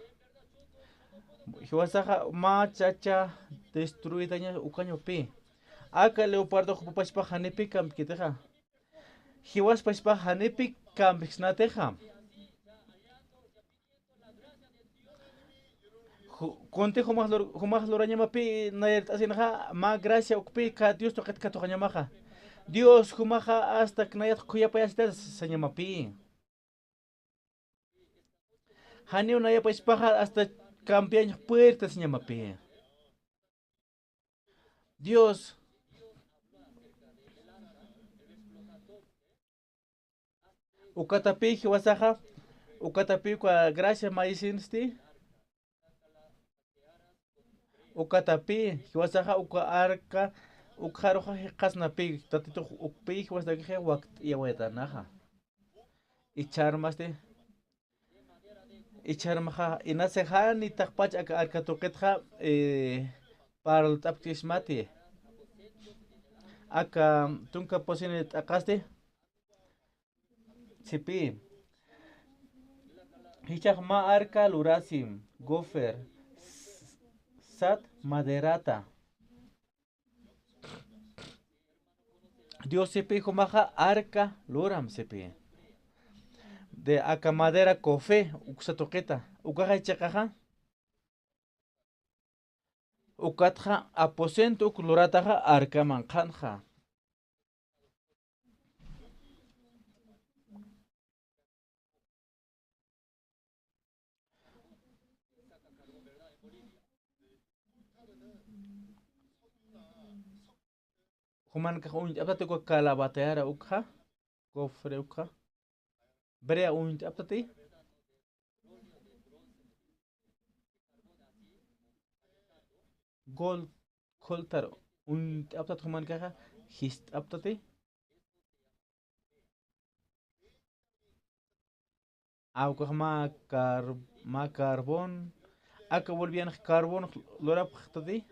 Hiwasaja ma chacha destruidaña ucaño pi. Acá leopardo jupapashpa hanepi kam kiteja. Hiwas paspa hanepi kambix nateja. Conte humas loraña mapi nayert asinja ma gracia ukpi ka Dios toket ka toñamaja. Dios humaja hasta knayat kuya payastes señamapi. Hani unaya paspa hasta campeón puertas señamapi. Dios Ukatapi hiwasaja ukatapi kwa gracia maisinsti ukatapi hiwasaja uka arka ukharoja qasnapi tatito ukpi hiwasdaje wakt yawetanaja icharmaste icharmaja inaseja ni takpach aka arka toqetja para el taptismati aka tunka posine akaste Sipi. Hichak ma arca lurasim, gofer, sat maderata. Dios sipi humaja arca luram sipi. De acá madera cofe, uksatoqueta, ukaja chakaja. ukatja aposento ukulurataja arkaman qanja. Human ka aptate ko kalabateara ukha, cofre ukha. Brea aptate. Gol koltar aptat human ka hist aptate. Auka ma carbón. Aka volvían carbón lora aptate.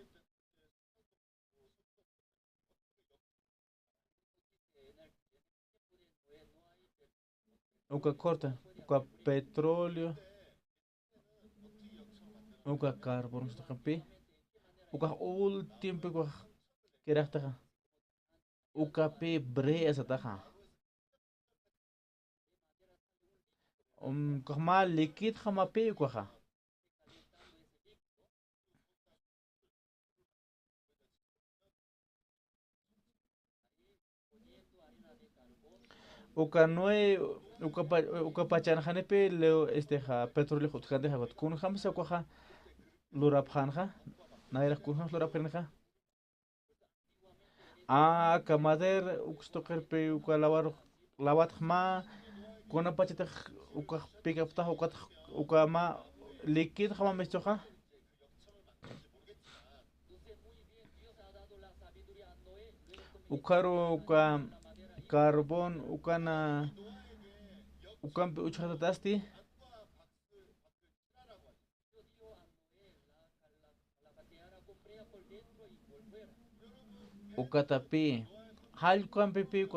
Uka corta, uka petróleo, uka carbón stampi, uka último uka kerachtaja, uka pe brea sataja. Kama liquid kama pe uka. Uka noe uka pachan hanepe leo ja petróleo jutkande ja kun hamsa uka lurap hanja, naira kun ham lurap hanja. Kamader ukstoker pe uka lavat ma kuna pachete uka pick up ta uka ma liquid hama mestoja. Ukaro uka carbón ukana ukampe uchatasti ukatapi hal ukampe pi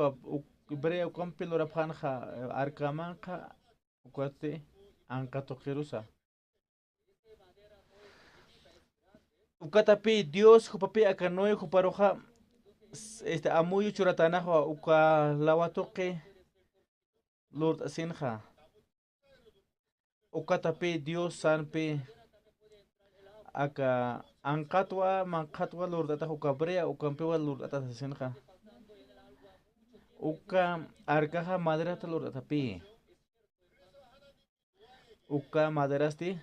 brea ukampe lora phanja arkamanka ukate ankato jerusa ukatapi Dios jupapi akanoy juparoja amuyo churatanajo uka lawatoke Lord Sinja ukatapi Dios sanpe aka ankatwa mankatwa Lord ata uka brea ukampewa Lord ata Sinja uka arkaja madera ta Lord atapi uka maderasti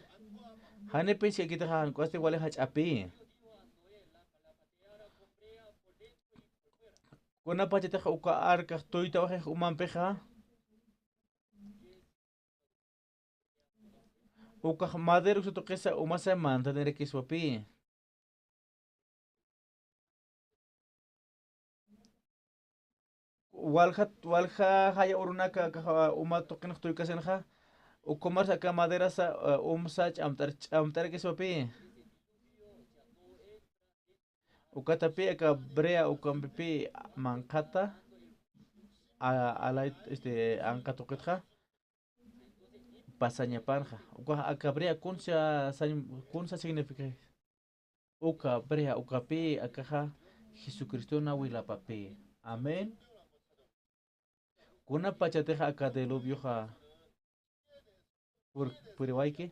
hanepe si kita han kwaste wale hachapi kuna pachete uka arka toita waje umampeja uka madera usa toquesa umasa mantener que suapi walja haya urunaka uma toquen toy kasenja ukomar saka madera sa umsach amtar que suapi ukatapi aka brea ukampipi mankata ala anka toqetja pasaña panja uka aka brea kunsa significa uka brea ukapi akaja Jesucristo na wila papi amén kuna pachateja aka deluvioja puriwaiki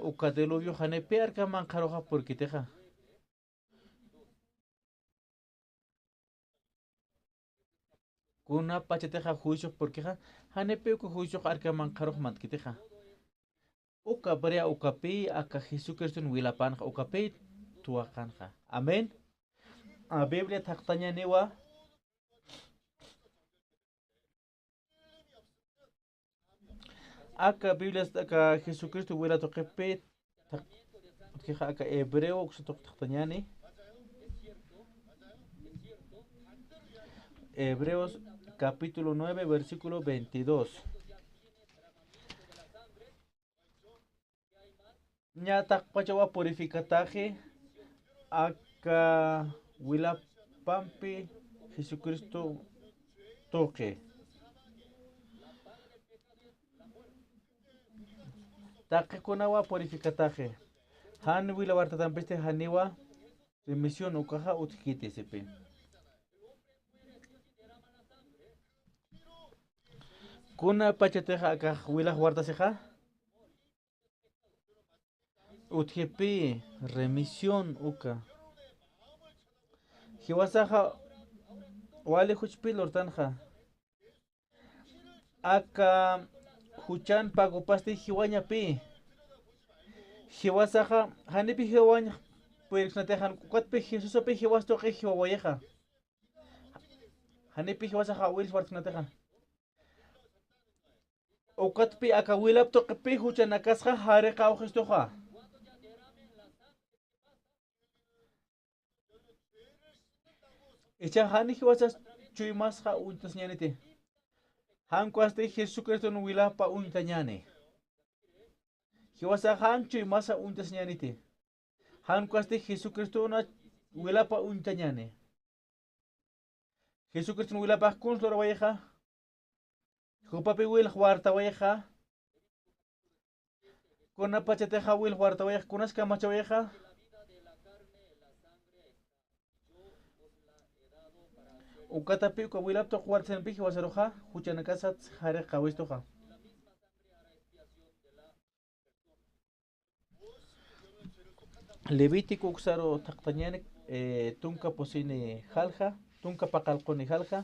uka deluvio hanepe arka mankaroja porkiteja kuna pachateja juicio porkeja hanepe uka juicio arka mankaroj matkiteja uka brea ukapi aka Jesucristo wila panja ukapi tuakanja amén a Biblia taktaña newa aka Biblia aka Jesucristo wila tokepe aka hebreo uksatok taktañani Hebreos capítulo 9 versículo 22 ñatak pachawa purificataje aka wila pampi Jesucristo toque take kunawa purificataje han wila warta tampeste haniwa remisión ukaja utkite sepe kuna pachateja aka wila warta seja utjepi remisión uka. Hiwasaja wale huchpi lortanja. Aka huchan pagopasti hiwaña pi. Hiwasaja hanipi hiwaña puirxnatejan kuatpi Jesusapi hiwastoqi hiwawayeja. Hanipi hiwasaja wil fartxnateja. Ukatpi aka wilaptoqipi huchanakasja hareqa ujistoja. Echa hani hiwasas chuymasja untas ñaniti. Hankuasti Jesucristo no wilapa untañane. Hiwasa han chuymasa untas ñaniti. Hankuasti Jesucristo na wilapa untañane. Jesucristo no wilapa kunslor wayeja. Hupapi wil huarta wayeja. Kuna pachateja wil huarta wayeja. Kunas kamacha wayeja. Ukatapi uka wilapto huartsen pi hiwasaroja. Huchanakasat jare kawistoja. Levítico uksaro taqtañanek tunka posini halja, tunka paqalquni halja.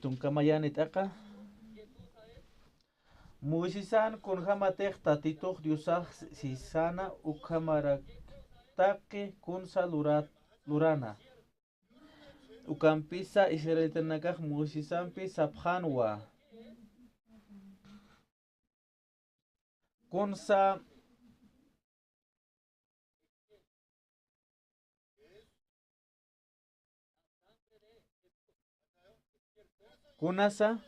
Tunka mayani taqa. Muisisan con jamateq tatitoq diosaj sisana ukamarataqi kunsa lurana. Ukampisa israelitanakaq muisisanpi sapjanwa. Kunsa kunasa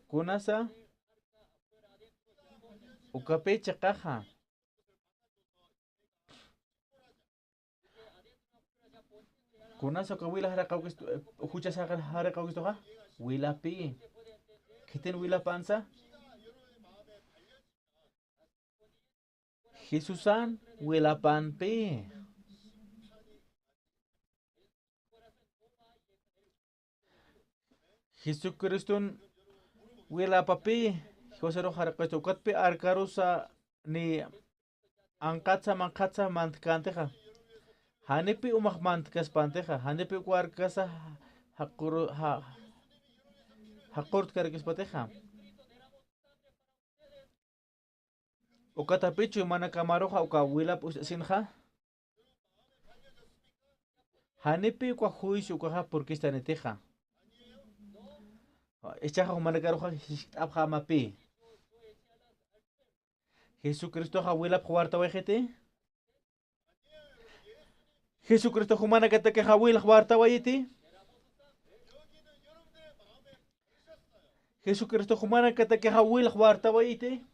kunasa ukapecha caja kunasa kawila hara kawkisto hucha sacar hara kawkisto ha wila pi kiten wila panza Jesusan wila pan pi Jesucristun wila papi Josero harakasto katpi arkarusa ni angkatsa mankatsa mantkanteja Hanipi umak mantkas panteja hanipi kuarkasa hakurt karkis pateja ukatapichu mana kamaroja uka wila sinja hanipi ukwa juicio ukaja porque staneteja Echaja humanakaroja abja mapi. Jesucristo jawila juarta wajete. Jesucristo humanakata que jawil juarta wajete. Jesucristo humanakata que jawil juarta wajete.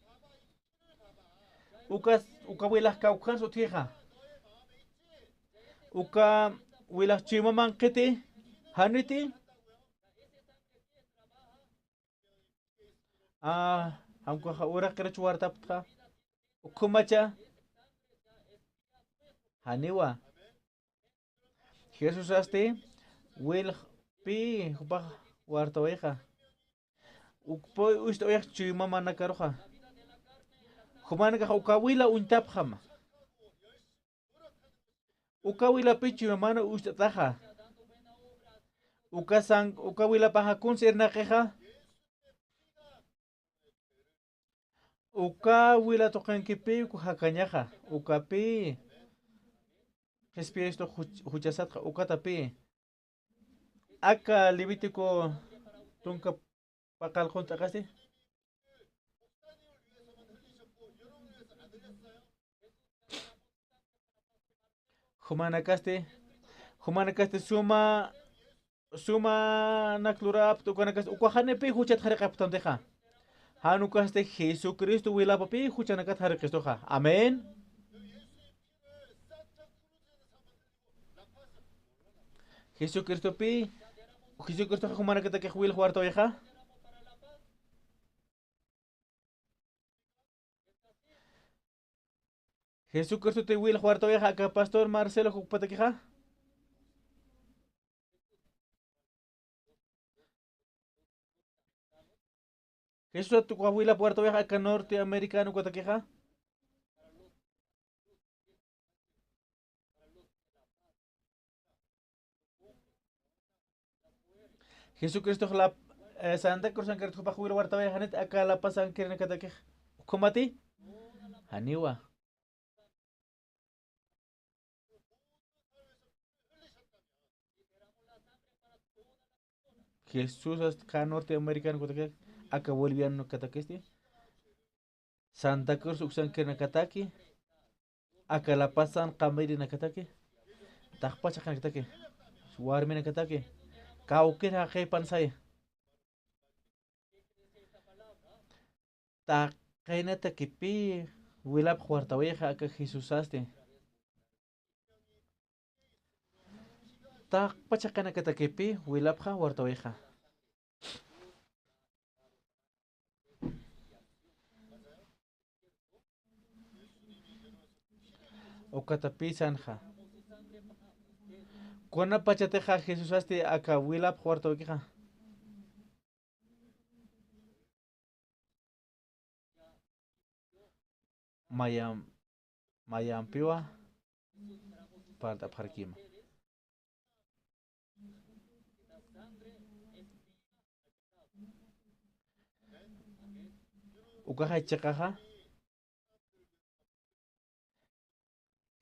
Uka wila kaukan su tija. Uka wila chimaman kete. Haniti. Hamko ura kira chuarta ptka ukumacha haniwa Jesus asti wil pi hupa warta weja ukpoy usto wej chima mana karoja humana ka ukawila untapjama ukawila pi chima mana usto taja ukawila paja kun sirna queja Uka wila toquen kipi kuhakañaja ukapi espíritu huchasatqa ukatapi aka Levítico tunka paqalqun taqasti humanakaste suma naklurap tukanakaste ukahanipi huchat haraqaptanteja Hanukaste Jesucristo wila papi huchanakat harikistoja. Amén. Jesucristo pi Jesucristo humanakata que wil huarto vieja. Jesucristo te wil huarto vieja que pastor Marcelo hukpatakeja. Jesús tu Coahuila Puerto Vieja acá norteamericano Cotaqueja. Jesucristo la Santa Cruz San Carlos Pajuila Puerto Vieja net acá la pasan quieren Cotaqueja. ¿Combati? Aniwa. Jesús acá norteamericano Cotaqueja. Acá boliviano Cataquesti. Santa Cruz Uxan Kernakataki. Acá la pasan Camiri Nakataki. Takpacha Nakataki. Warmi Nakataki. Kaukira Kay Pansay. Takainata Kipi. Wilap Huartaweja acá Jesús Aste. Takpacha Kanakatakipi. Wilapja Huartaweja. Okatapi Sanja. Kona pachateja Jesús Aste acá Wilap Huartaweja. Mayam Piwa. Parta Parkima. Ukaja Chakaja.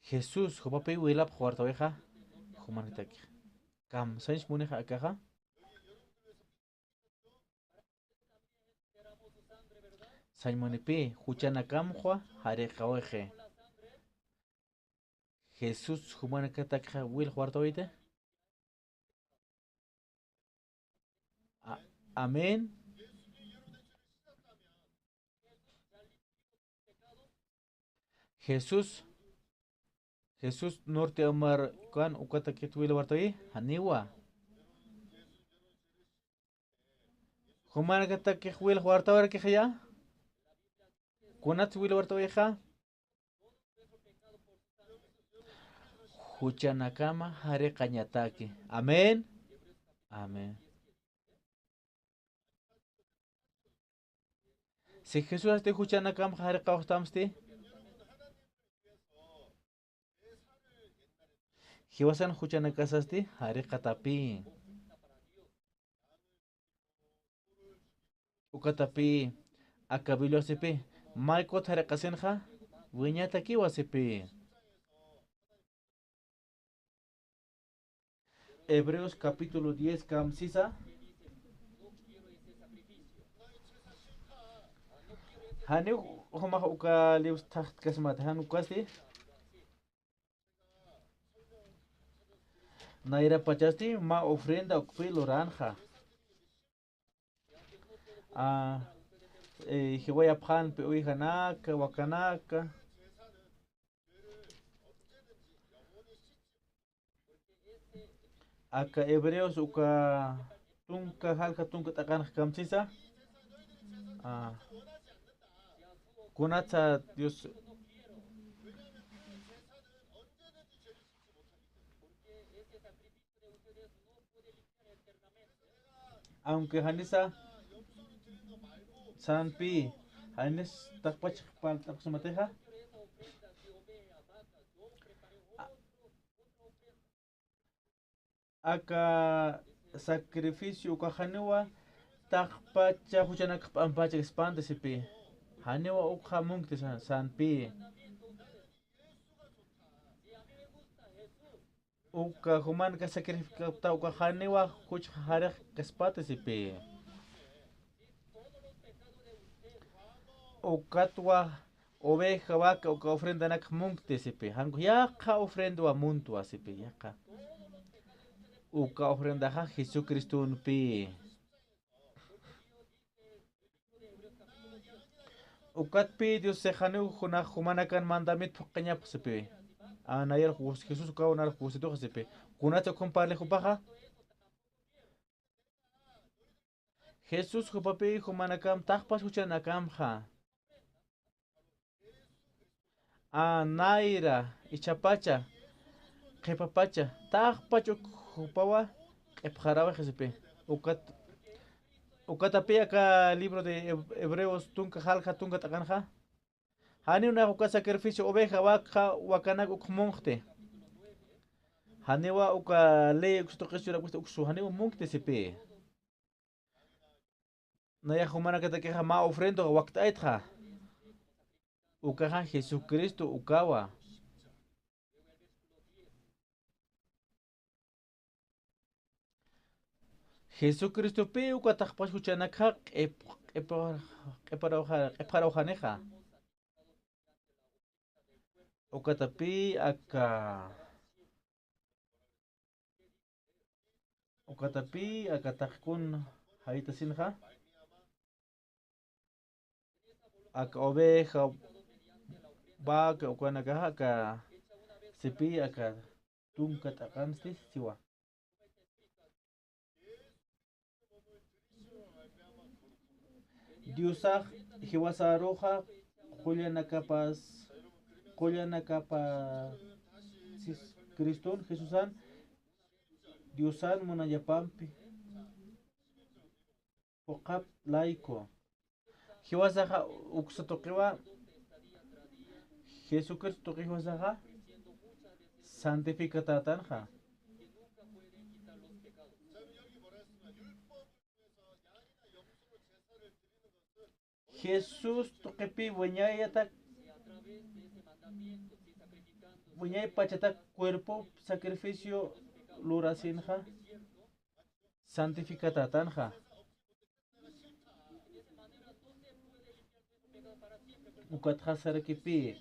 Jesús, Jopapi Wilap Huartaweja. Humanitaki. Kam Sainz Muneja Akaja. Saimonipi, Huchana Kamhua, Hare Jaoje. Jesús, Humanakataka Will Huartoite. Amén. Jesús Norte Amar Kan Ukataki Will Huartoi, Haniwa. Humanakataki Will Huartover Kejaya. Kunat Will Huartoveja. Huchanakama Hare Kañataki. Amén. Amén. Si Jesús haste Huchanakam Hare Kaustamsti. Hiwasan Huchanakasasti Hare Katapi. Ukatapi. Akabilo sipi. Maikot Hare Kasenja. Wiñataki wasipi. Hebreos capítulo 10, Kamsisa. Hani homa uka lius taht kasmat han ukasti. Naira pachasti ma ofrenda ukpil oranja. Hiwaya pan pe uihanaka wakanaka. Acá Hebreos uka tunka halka tunka takan kamsisa. Kunatsa Dios. Aunque Hanisa Sanpi Hanis takpach pal taksumateja. Acá sacrificio ukahanewa takpacha huchanak pampacha expande sipi. Hanewa ukhamung sanpi. Uka human ka sacrificio ta ukahanewa huch harek kaspate sipi. Ukatwa oveja vaca uka ofrenda nak mungte sipi. Hangu yaka ofrenda muntua sipi yaka. Uka ofrenda ha Jesucristo un pi. Ukat pi Dios se hanu huna humanakan mandamit pequeña sepe. Anayer Jesús uka unar jusito sepe. Kunacho comparle jupaja. Jesús jupapi humanakam takpas huchanakam ha. Naira ichapacha. Kepapacha. Takpacho Upawa Epjarawa Jesepe. Ukat Ukatapi acá libro de Hebreos tunka halja tunka takanja. Hani una uka sacrificio oveja vaca wakanak ukmonte. Hanewa uka ley ukstokesura uksu hanewa monkte sepe. Naya humana que te queja ma ofrendo wakta aitja. Ukaja Jesucristo ukawa. Jesucristo pe uka takpas kuchanaka epara ojaneja. Ukatapi aka Ukatapi aka takun haita sinja. Aka oveja vaca ukanaka aka sepi aka tunka takansti siwa. Diosaj hiwasa roja Juliana capas Criston Jesusan Diosan monayapampi Pokap laico Hiwasaja uksatokewa Jesucristo hiwasaja santificatatanja Jesús tokepi buñayata buñay pachata cuerpo sacrificio lurasinja santificatatanja ukatja sarakipi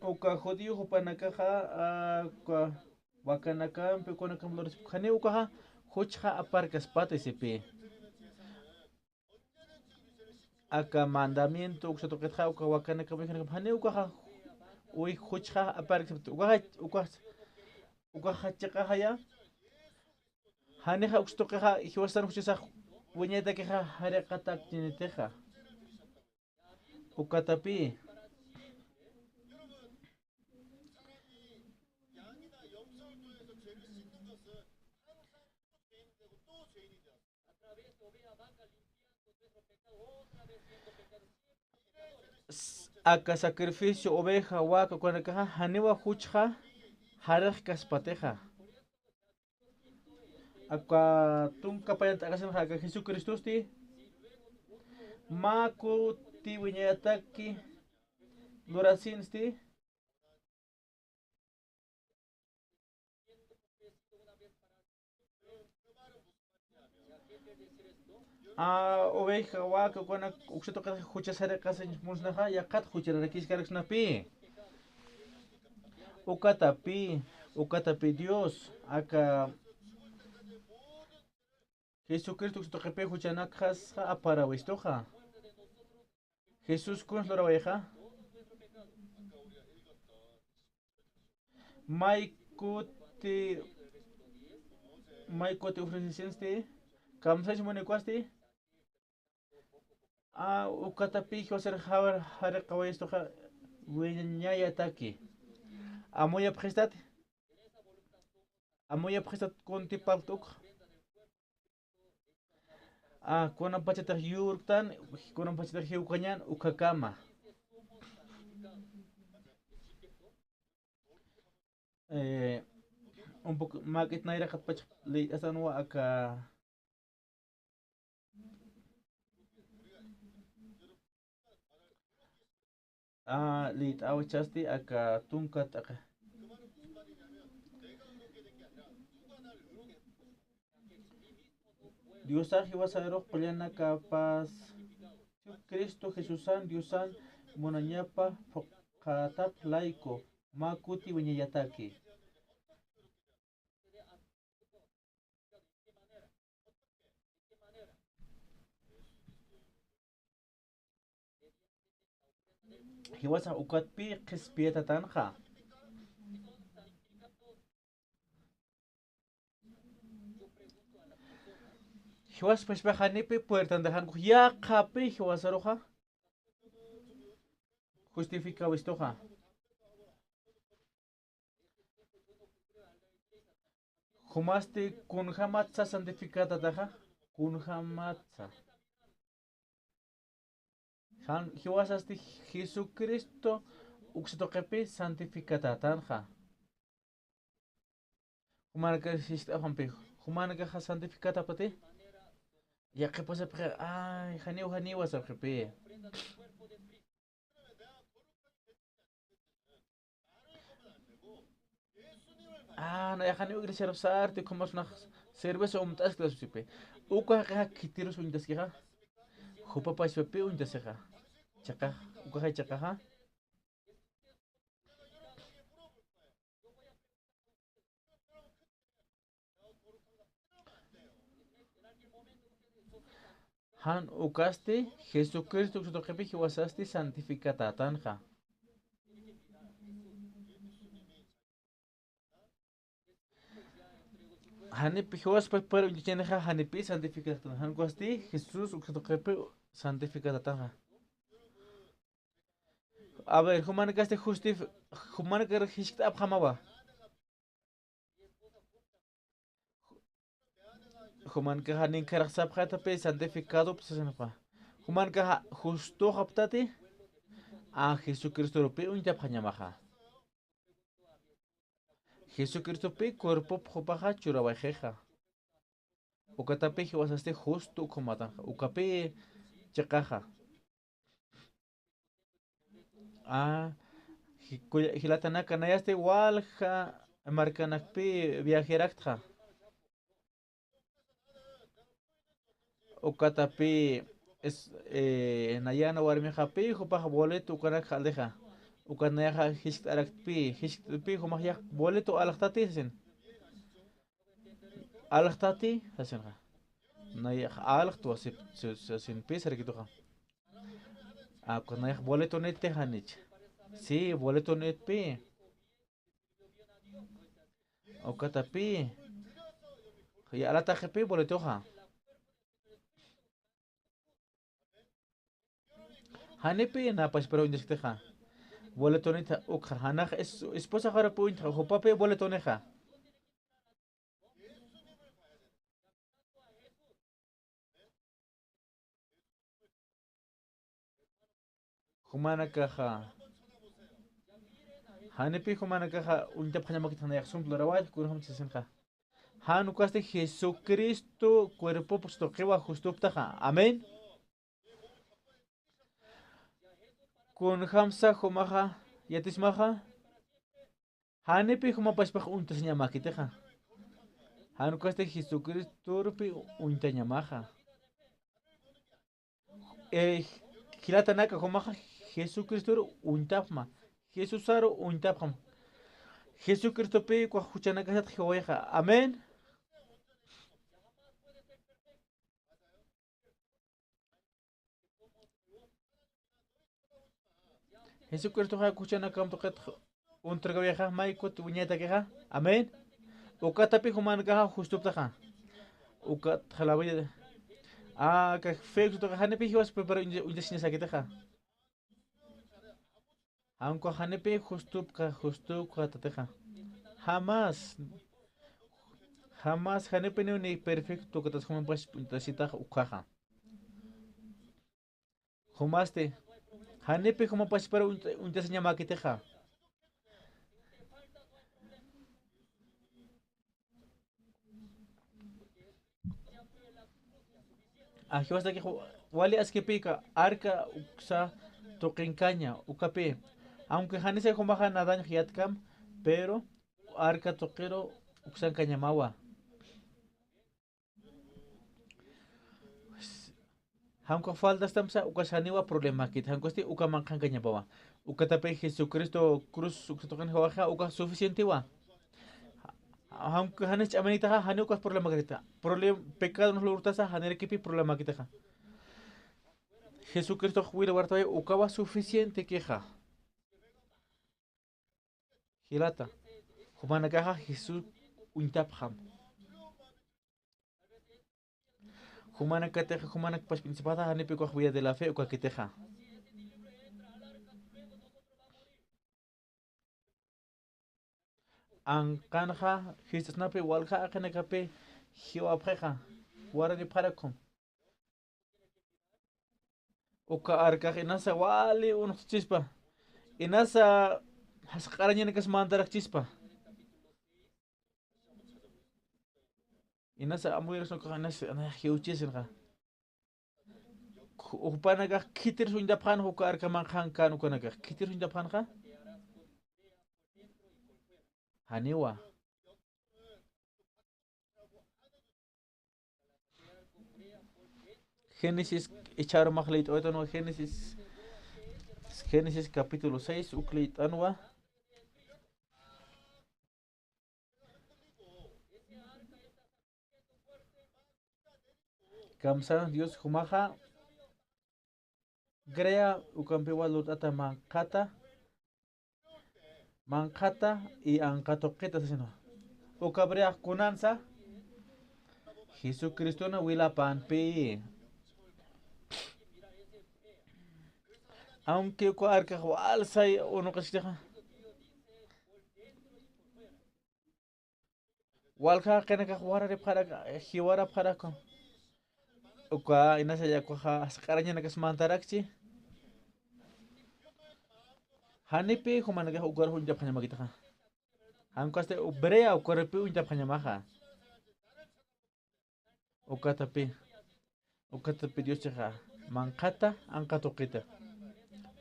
uka judío hupanakaja wakanakam pekonakam loris khane ukaja Huchja aparcas patisipi. Aka mandamiento uksatoketja uka wakana kabikana hane ukaja uy huchja aparcas ukaja chakaja haneja ukstokeja hiwasan huchisa buñeta keja harekatak tiniteja ukatapi aka sacrificio oveja waka cuando hanewa huchja haraj kaspateja aka tunka payat akasen aka Jesucristo sti maku ti wiñataki lurasin sti oveja waka cuando ukseto ka huchas harekasen musnaja yakat huchararakis karaksnapi ukatapi Dios aka Jesucristo ukstokepe huchanakas apara wistoja Jesús kun loraweja maikuti ofrecisenste kamsaj monekwasti ukatapi joser harekawestoja wiñaya taki amoya prestat konti paltuk kunan pachata yurtan kunan pachata hiukañan ukakama un poco makit naira katpach late asanwa aka late awachasti aka tunkat aka Diosan hiwasarok paliana kapas Cristo Jesusan Diosan monanyapa katap laiko makuti wiñayataki hiwasa ukatpi qispieta tanja hiwas peshpajanipi puertan dejan ya kapi hiwasaroja justifica wistoja Humaste kunhamatsa santificada taja. Kunhamatsa. Han hiwasasti Jesucristo uksitoqepi santificada tanja. Humanaka sistafampi. Humanaka santificada pati. Ya que pasa pre ay haniwa sabjepe. No ya haniwa iglesia sarte como es una cerveza umtas que supe. Uka ha kitiros undas que ha. Hupa pa supe undas ha. Chaka uka ha chaka ha. Han ukaste Jesucristo kutokepi hiwasasti santificada tanja. Hanipi hiwas pero indigeneja hanipi santificada tanja. Han kuasti Jesús kutokepi santificada tanja. A ver, humana kaste humana kar hishkta abhamawa. Human ka hanin karak sabkhata pe santificado psesenpa. Human ka justo haptate a Jesucristo rope un yapanyamaha. Jesucristo pe cuerpo phopaha churabajeja. Ukatape hiwasaste justo ukomataja. Ukape chakaja. Hilatanaka nayaste walja marcanakpe viajerakta. Ukatapi es nayana warmijapi hupaja boleto ukanak jaldeja ukanayaja hishtarakpi humajya boleto alaktati hasenja nayaj alaktu sin pisar kituja ukanayaj boleto net tejanich sí boleto net pi ukatapi ya alatajepi boletoja Hanepi na pas pero indes teja. Boletonita ukha hanaj esposa jara point hopape boletoneja. Humana caja. Hanepi humana caja unta panamakita na yaksum florawal kurhum sesenja. Han ukaste Jesucristo cuerpo puesto que va justo taja. Amén. Kun hamsa humaja yatismaja hanepi huma paspaj untas ñamakiteja hanukaste Jesucristo rupi unta ñamaja hilatanaka humaja Jesucristo untapma Jesusaro untapjam Jesucristo pe kwa huchanaka sat hiwaja amén. Jesucristo ha kuchana kam toket un tragaviaja maiko tu nieta queja. Amén. Ukatapi human gaja justo taja. Ukat halabi. Que fake to hanepi hiwas pero un sinya sakitaja. Aunque hanepi justo katateja. Jamás hanepi ni perfecto que tas human pues puntasita ukaja. Humaste. Hanepe como pas para un diseño que teja. Aquí vas a que wali as que pica arca uxa toquencaña ucape. Aunque hanese como baja nada hiatkam, pero arca toquero uxan cañamawa. Hanko faltas tamsa ukasaniwa problema kit hankosti ukamankan kañapawa ukatape Jesucristo cruz ukatokan hawaja uka suficiente wa hanko hanes amanita hanu ukas problema grita pecado nos lo urtasa hanere kipi problema kita Jesucristo huila wartawe ukaba suficiente queja hilata humana caja Jesús untapjam Humana cateja, humana pas principata, hanepe kwa huida de la fe o kwa quiteja. Ankanja, Hisnapi, Walja, Kanakape, Hioapreja, Warani Parakum. Uka arka inasa wali unos chispa. Inasa hasqaraña kas mantarak chispa. Inasa amuiras no kanas ana hiuchisin ka. Upana ka kitir sunda pan uka arka mankan kan uka naga kitir sunda pan ka. Haniwa. Génesis echar mahleit oito no Génesis capítulo 6 ukleit anwa. Kamsan Dios humaha crea ukampewa lutata mankata y ankatoqueta sino. Ukabrea kunansa Jesucristo na wila panpe. Aunque ko arka wal say uno kasita walka kana ka wara de para hiwara para ko uka ina saya ko ha sekarangnya nakas mantarakci hanipe ko managa ugar hunja panya magita ka angkaste ubrea ukar pe hunja panya maha ukata pe Dios ceha mangkata angkato kita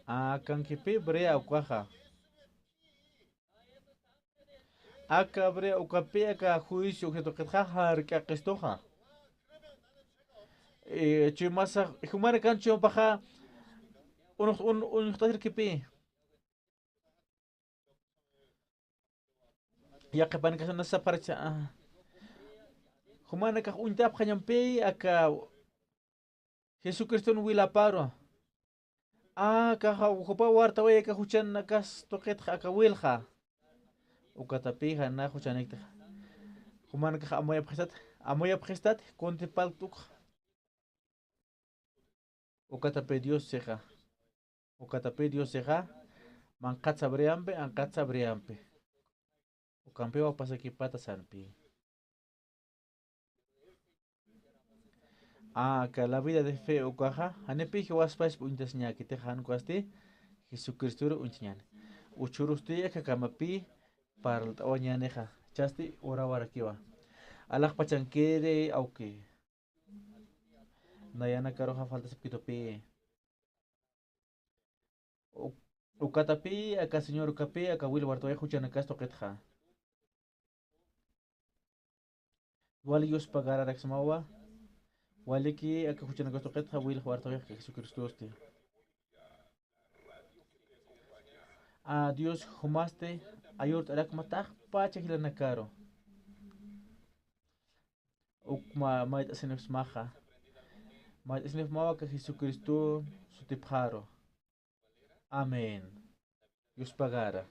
akan kipi brea ukaha aka brea ukape aka juicio que toca har que akestoha chimasa humana cancho paja un tajir kipi ya que pan kasana saparcha humana ka untap kanyampe aka Jesucristo no wila paro kaha ukopa warta we ka huchan nakas toket ka wilha ukatapiha na huchanik human ka amoya prestat konti paltuk ukatape Dios seja mankat sabriampe ankat sabriampe ukampe wa pasaki pata sanpi que la vida de fe o caja, hanepi que was pas puntas nya que te han cuasti, Jesucristo unchian. Uchurusti que kamapi para la oñaneja, chasti ora warakiwa. Alak pachanquere auke. Nayana caroja falta se pitopi. Ukatapi, acá señor Ucapi, acá Will Bartoe, Juchanacasto Ketja. Walius pagar a Rexmawa. Waliki aka huchana gasto qetha wil huarta ya Jesucristo este Dios humaste ayurt arak matah pacha hilana caro ukma mait asinef maha mait asinef mawa ka Jesucristo sutipjaro Amén Dios pagara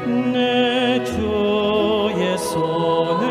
내 주의 손에